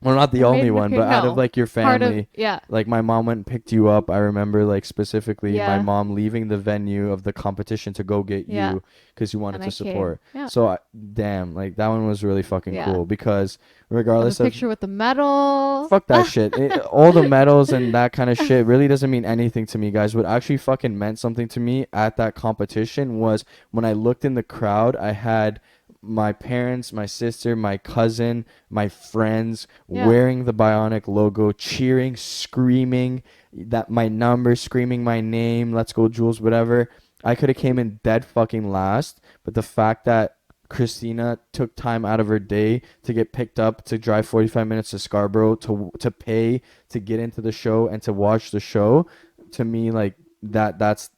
Speaker 1: Well, not the
Speaker 2: I made
Speaker 1: only
Speaker 2: an
Speaker 1: one,
Speaker 2: appearance.
Speaker 1: but out of
Speaker 2: No.
Speaker 1: like your
Speaker 2: Part of,
Speaker 1: family,
Speaker 2: yeah.
Speaker 1: like my mom went and picked you up. I remember like specifically my
Speaker 2: Yeah.
Speaker 1: mom leaving the venue of the competition to go get
Speaker 2: Yeah.
Speaker 1: you because you wanted
Speaker 2: And
Speaker 1: to
Speaker 2: I came.
Speaker 1: support.
Speaker 2: Yeah.
Speaker 1: So damn, like that one was really fucking
Speaker 2: Yeah.
Speaker 1: cool because
Speaker 2: I have a
Speaker 1: regardless of
Speaker 2: picture with the medal.
Speaker 1: fuck that shit, all the medals and that kind of shit really doesn't mean anything to me, guys. What actually fucking meant something to me at that competition was when I looked in the crowd, I had my parents, my sister, my cousin, my friends
Speaker 2: Yeah.
Speaker 1: wearing the Bionic logo, cheering, screaming that my number, screaming my name, let's go Jules, whatever. I could have came in dead fucking last, but the fact that Christina took time out of her day to get picked up to drive 45 minutes to Scarborough to pay to get into the show and to watch the show, to me like that's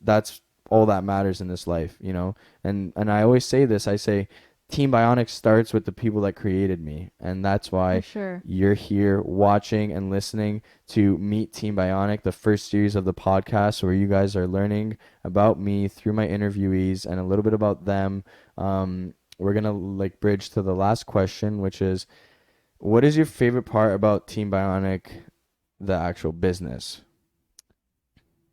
Speaker 1: all that matters in this life, you know. And I always say this, I say Team Bionic starts with the people that created me, and that's
Speaker 2: For
Speaker 1: why
Speaker 2: sure.
Speaker 1: you're here watching and listening to Meet Team Bionic, the first series of the podcast where you guys are learning about me through my interviewees and a little bit about them. We're gonna like bridge to the last question, which is, what is your favorite part about Team Bionic, the actual business?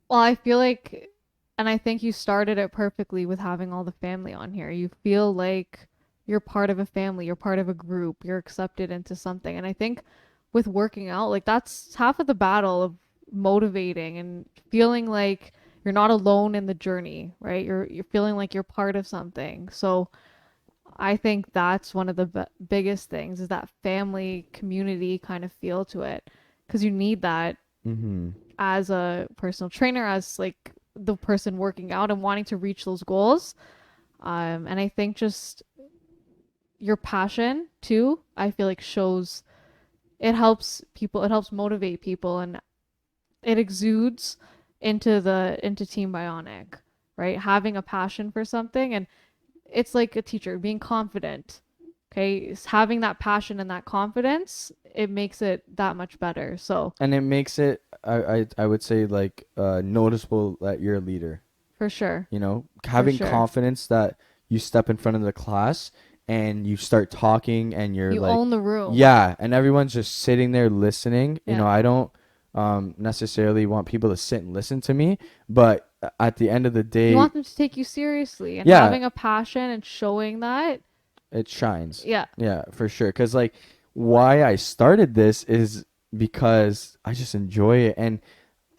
Speaker 2: Well, I feel like, and I think you started it perfectly with having all the family on here. You feel like you're part of a family, you're part of a group, you're accepted into something. And I think with working out, like that's half of the battle of motivating and feeling like you're not alone in the journey, right? You're feeling like you're part of something. So I think that's one of the biggest things is that family community kind of feel to it because you need that
Speaker 1: Mm-hmm.
Speaker 2: as a personal trainer, as like the person working out and wanting to reach those goals. And I think just your passion too, I feel like shows it helps people, it helps motivate people, and it exudes into Team Bionic, right? Having a passion for something, and it's like a teacher being confident. Okay, it's having that passion and that confidence, it makes it that much better. So
Speaker 1: And it makes it, I would say, like noticeable that you're a leader.
Speaker 2: for sure,
Speaker 1: You know,
Speaker 2: for
Speaker 1: having
Speaker 2: sure,
Speaker 1: confidence that you step in front of the class and you start talking and you're
Speaker 2: you
Speaker 1: like,
Speaker 2: own the room.
Speaker 1: yeah, and everyone's just sitting there listening. You
Speaker 2: Yeah.
Speaker 1: know, I don't necessarily want people to sit and listen to me, but at the end of the
Speaker 2: You
Speaker 1: day,
Speaker 2: want them to take you seriously and
Speaker 1: yeah,
Speaker 2: having a passion and showing that.
Speaker 1: it shines.
Speaker 2: Yeah.
Speaker 1: Yeah, for sure. Because like why I started this is because I just enjoy it, and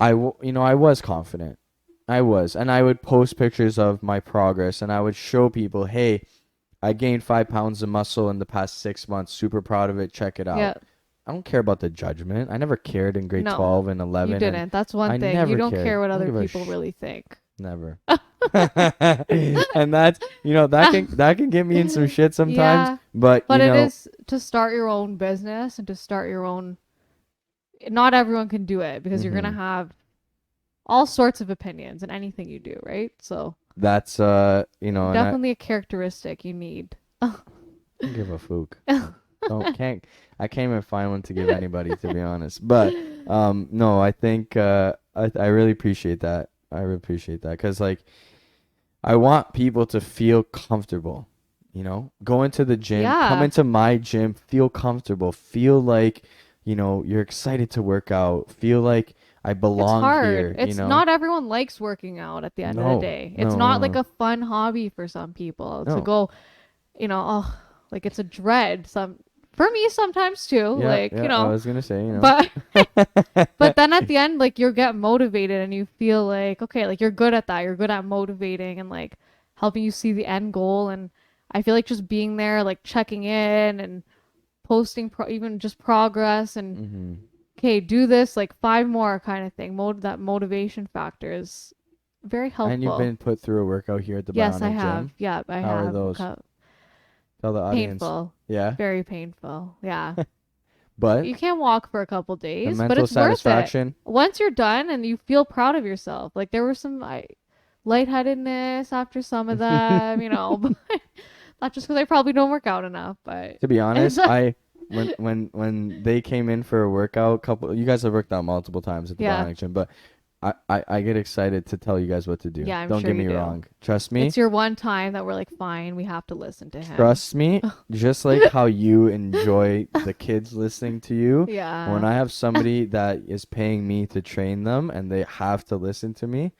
Speaker 1: you know, I was confident. I was, and I would post pictures of my progress, and I would show people, hey, I gained 5 pounds of muscle in the past 6 months. Super proud of it. Check it
Speaker 2: Yeah.
Speaker 1: out. I don't care about the judgment. I never cared in grade
Speaker 2: No,
Speaker 1: 12 and
Speaker 2: you
Speaker 1: 11, and
Speaker 2: didn't. That's one
Speaker 1: I
Speaker 2: thing. You
Speaker 1: never
Speaker 2: don't
Speaker 1: cared.
Speaker 2: care what
Speaker 1: I don't
Speaker 2: other
Speaker 1: give a
Speaker 2: people really think.
Speaker 1: never. And that's, you know, that can get me in some shit sometimes,
Speaker 2: Yeah,
Speaker 1: but
Speaker 2: but
Speaker 1: you
Speaker 2: it
Speaker 1: know,
Speaker 2: is to start your own business and to start your own. Not everyone can do it because you're gonna
Speaker 1: mhm.
Speaker 2: have all sorts of opinions in anything you do, right? So
Speaker 1: That's you know, and
Speaker 2: definitely a characteristic you need.
Speaker 1: don't give a fuck. Don't can't I can't even find one to give anybody, to be honest. But no, I think I really appreciate that. I really appreciate that because like I want people to feel comfortable. You know, go into the gym, come
Speaker 2: Yeah,
Speaker 1: into my gym, feel comfortable, feel like, you know, you're excited to work out, feel like I
Speaker 2: it's
Speaker 1: belong
Speaker 2: hard.
Speaker 1: here, you
Speaker 2: It's
Speaker 1: know?
Speaker 2: not everyone likes working out at the end of the
Speaker 1: No,
Speaker 2: day. It's
Speaker 1: no, no,
Speaker 2: not like
Speaker 1: no,
Speaker 2: a fun hobby for some people to
Speaker 1: no.
Speaker 2: go, oh, like it's a dread. Some for me sometimes too,
Speaker 1: Yeah,
Speaker 2: like,
Speaker 1: yeah, I was gonna say, you
Speaker 2: but
Speaker 1: know.
Speaker 2: but then at the end, like you get motivated and you feel like, okay, like you're good at that. You're good at motivating and like helping you see the end goal. And I feel like just being there, like checking in and posting even just progress and
Speaker 1: hmm
Speaker 2: okay, do this like five more kind of thing. That motivation factor is very
Speaker 1: And you've
Speaker 2: helpful.
Speaker 1: been put through a workout here at the
Speaker 2: Yes, I
Speaker 1: Bionic
Speaker 2: have.
Speaker 1: Gym.
Speaker 2: Yeah, I
Speaker 1: How are
Speaker 2: have.
Speaker 1: those? Tell the audience.
Speaker 2: Painful.
Speaker 1: Yeah.
Speaker 2: Very painful. Yeah.
Speaker 1: But
Speaker 2: You can't walk for a couple
Speaker 1: the
Speaker 2: days, but
Speaker 1: mental
Speaker 2: it's worth it.
Speaker 1: satisfaction,
Speaker 2: Once you're done and you feel proud of yourself. Like there was some lightheadedness after some of them, but not just because I probably don't work out enough, but
Speaker 1: to be
Speaker 2: it's
Speaker 1: honest, I when they came in for a workout, couple you guys have worked out multiple times at the
Speaker 2: yeah,
Speaker 1: Bionic Gym, but I get excited to tell you guys what to do.
Speaker 2: yeah, I'm
Speaker 1: Don't
Speaker 2: sure
Speaker 1: get
Speaker 2: you
Speaker 1: me
Speaker 2: do.
Speaker 1: wrong. Trust me.
Speaker 2: It's your one time that we're like, fine, we have to listen to him.
Speaker 1: Trust me. Just like how you enjoy the kids listening to you.
Speaker 2: Yeah.
Speaker 1: When I have somebody that is paying me to train them and they have to listen to me,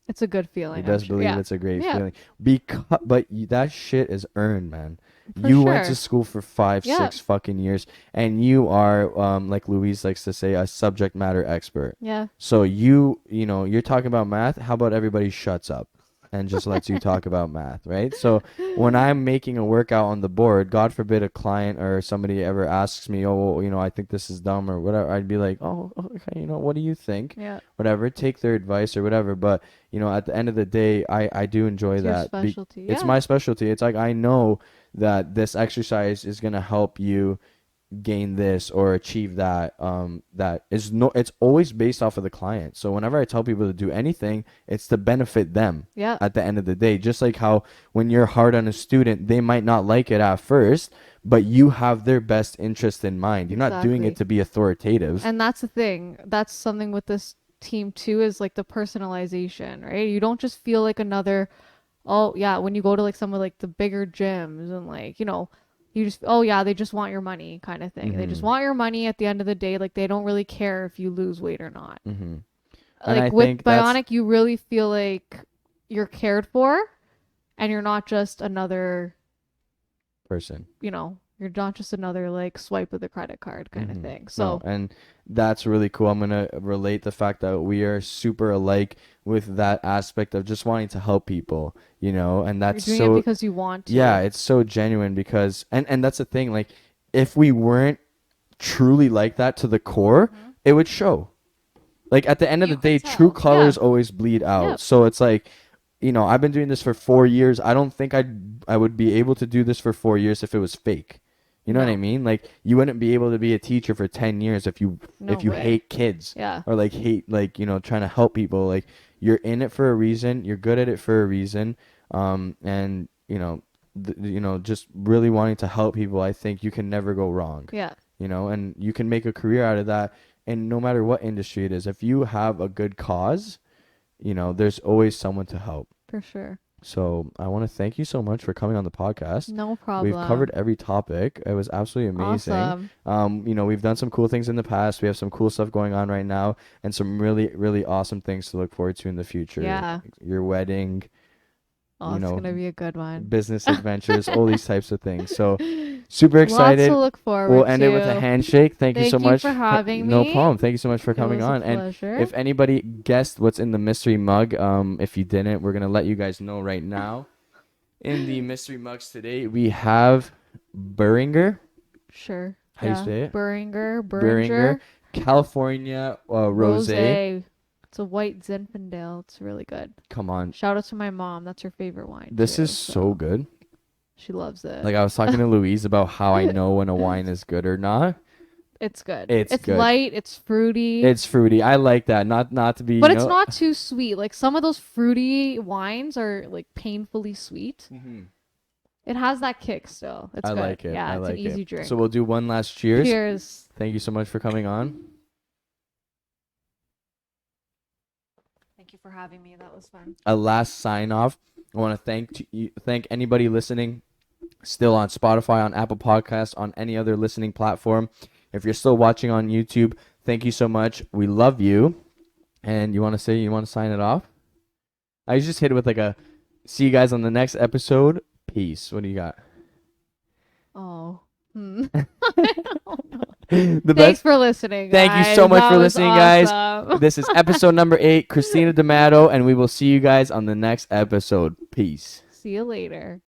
Speaker 2: It's a good feeling.
Speaker 1: you
Speaker 2: I'm
Speaker 1: best
Speaker 2: sure.
Speaker 1: believe
Speaker 2: Yeah.
Speaker 1: it's a great
Speaker 2: Yeah.
Speaker 1: feeling. That shit is earned, man.
Speaker 2: For
Speaker 1: You went to
Speaker 2: sure.
Speaker 1: school for 5,
Speaker 2: Yeah.
Speaker 1: 6 fucking years, and you are, like Louise likes to say, a subject matter expert.
Speaker 2: Yeah.
Speaker 1: So you're talking about math. How about everybody shuts up and just lets you talk about math, right? So when I'm making a workout on the board, God forbid a client or somebody ever asks me, oh, well, I think this is dumb or whatever, I'd be like, oh, okay, what do you think?
Speaker 2: Yeah.
Speaker 1: Whatever, take their advice or whatever. But at the end of the day, I do enjoy
Speaker 2: It's your
Speaker 1: that.
Speaker 2: specialty.
Speaker 1: It's
Speaker 2: Yeah.
Speaker 1: my specialty. It's like I know that this exercise is gonna help you gain this or achieve that. It's always based off of the client. So whenever I tell people to do anything, it's to benefit them
Speaker 2: Yeah.
Speaker 1: at the end of the day. Just like how when you're hard on a student, they might not like it at first, but you have their best interest in mind. You're not doing
Speaker 2: Exactly.
Speaker 1: it to be authoritative.
Speaker 2: And that's the thing. That's something with this team too, is like the personalization, right? You don't just feel like another, oh yeah, when you go to like some of like the bigger gyms and like, you just, oh yeah, they just want your money kind of thing. They just
Speaker 1: Mhm.
Speaker 2: want your money at the end of the day. Like they don't really care if you lose weight or not.
Speaker 1: Mhm. And I
Speaker 2: Like with
Speaker 1: think that's
Speaker 2: Bionic, you really feel like you're cared for and you're not just another,
Speaker 1: person.
Speaker 2: you're not just another like swipe of the credit card kind of
Speaker 1: Mhm.
Speaker 2: thing.
Speaker 1: No,
Speaker 2: So
Speaker 1: and that's really cool. I'm gonna relate the fact that we are super alike with that aspect of just wanting to help people, and
Speaker 2: you're
Speaker 1: that's
Speaker 2: doing
Speaker 1: so
Speaker 2: it because you want to.
Speaker 1: yeah, it's so genuine because and that's the thing, like if we weren't truly like that to the core,
Speaker 2: Mhm.
Speaker 1: it would show. Like at the end of
Speaker 2: You
Speaker 1: the day,
Speaker 2: could
Speaker 1: true
Speaker 2: tell.
Speaker 1: colors
Speaker 2: Yeah.
Speaker 1: always bleed out.
Speaker 2: Yep.
Speaker 1: So it's like, I've been doing this for 4 years. I don't think I would be able to do this for 4 years if it was fake. You know what I
Speaker 2: No.
Speaker 1: mean? Like you wouldn't be able to be a teacher for 10 years if you
Speaker 2: No way.
Speaker 1: hate kids
Speaker 2: Yeah.
Speaker 1: or like hate like, trying to help people. Like you're in it for a reason. You're good at it for a reason. And just really wanting to help people, I think you can never go wrong.
Speaker 2: Yeah.
Speaker 1: And you can make a career out of that. And no matter what industry it is, if you have a good cause, there's always someone to help.
Speaker 2: For sure.
Speaker 1: So I want to thank you so much for coming on the podcast.
Speaker 2: No problem.
Speaker 1: We've covered every topic. It was absolutely amazing.
Speaker 2: Awesome.
Speaker 1: We've done some cool things in the past. We have some cool stuff going on right now and some really, really awesome things to look forward to in the future.
Speaker 2: Yeah.
Speaker 1: Your wedding,
Speaker 2: Oh, it's gonna be a good one.
Speaker 1: business adventures, all these types of things. So super
Speaker 2: Lots
Speaker 1: excited.
Speaker 2: to look forward
Speaker 1: We'll end
Speaker 2: to.
Speaker 1: it with a handshake. Thank you so much
Speaker 2: for having
Speaker 1: No
Speaker 2: me.
Speaker 1: problem. Thank you so much for
Speaker 2: It
Speaker 1: coming
Speaker 2: was a
Speaker 1: on. And
Speaker 2: pleasure.
Speaker 1: if anybody guessed what's in the mystery mug, if you didn't, we're gonna let you guys know right now. In the mystery mugs today, we have Beringer.
Speaker 2: Sure.
Speaker 1: How do you say it?
Speaker 2: Beringer.
Speaker 1: California Rosé.
Speaker 2: It's a white Zinfandel. It's really good.
Speaker 1: Come on.
Speaker 2: Shout out to my mom. That's her favorite wine.
Speaker 1: This
Speaker 2: too,
Speaker 1: is so good.
Speaker 2: She loves it.
Speaker 1: Like I was talking to Louise about how I know when a wine is good or not.
Speaker 2: It's good.
Speaker 1: It's good.
Speaker 2: Light. It's fruity.
Speaker 1: It's fruity. I like that. Not to be.
Speaker 2: But it's not too sweet. Like some of those fruity wines are like painfully sweet.
Speaker 1: Mm-hmm.
Speaker 2: It has that kick still. It's
Speaker 1: I
Speaker 2: good.
Speaker 1: like it.
Speaker 2: Yeah,
Speaker 1: I
Speaker 2: it's
Speaker 1: like
Speaker 2: an easy
Speaker 1: it.
Speaker 2: drink.
Speaker 1: So we'll do one last cheers.
Speaker 2: Cheers.
Speaker 1: Thank you so much for coming on.
Speaker 2: Thank you for having me. That was fun.
Speaker 1: A last sign off. I want to thank anybody listening still on Spotify, on Apple Podcasts, on any other listening platform. If you're still watching on YouTube, thank you so much. We love you. And you want to sign it off? I just hit it with like a see you guys on the next episode. Peace. What do you got?
Speaker 2: Oh.
Speaker 1: The
Speaker 2: Thanks
Speaker 1: best.
Speaker 2: for listening.
Speaker 1: Thank you
Speaker 2: guys.
Speaker 1: so much
Speaker 2: That
Speaker 1: for
Speaker 2: was
Speaker 1: listening, guys.
Speaker 2: awesome.
Speaker 1: This is episode number 8, Christina D'Amato, and we will see you guys on the next episode. Peace.
Speaker 2: See you later.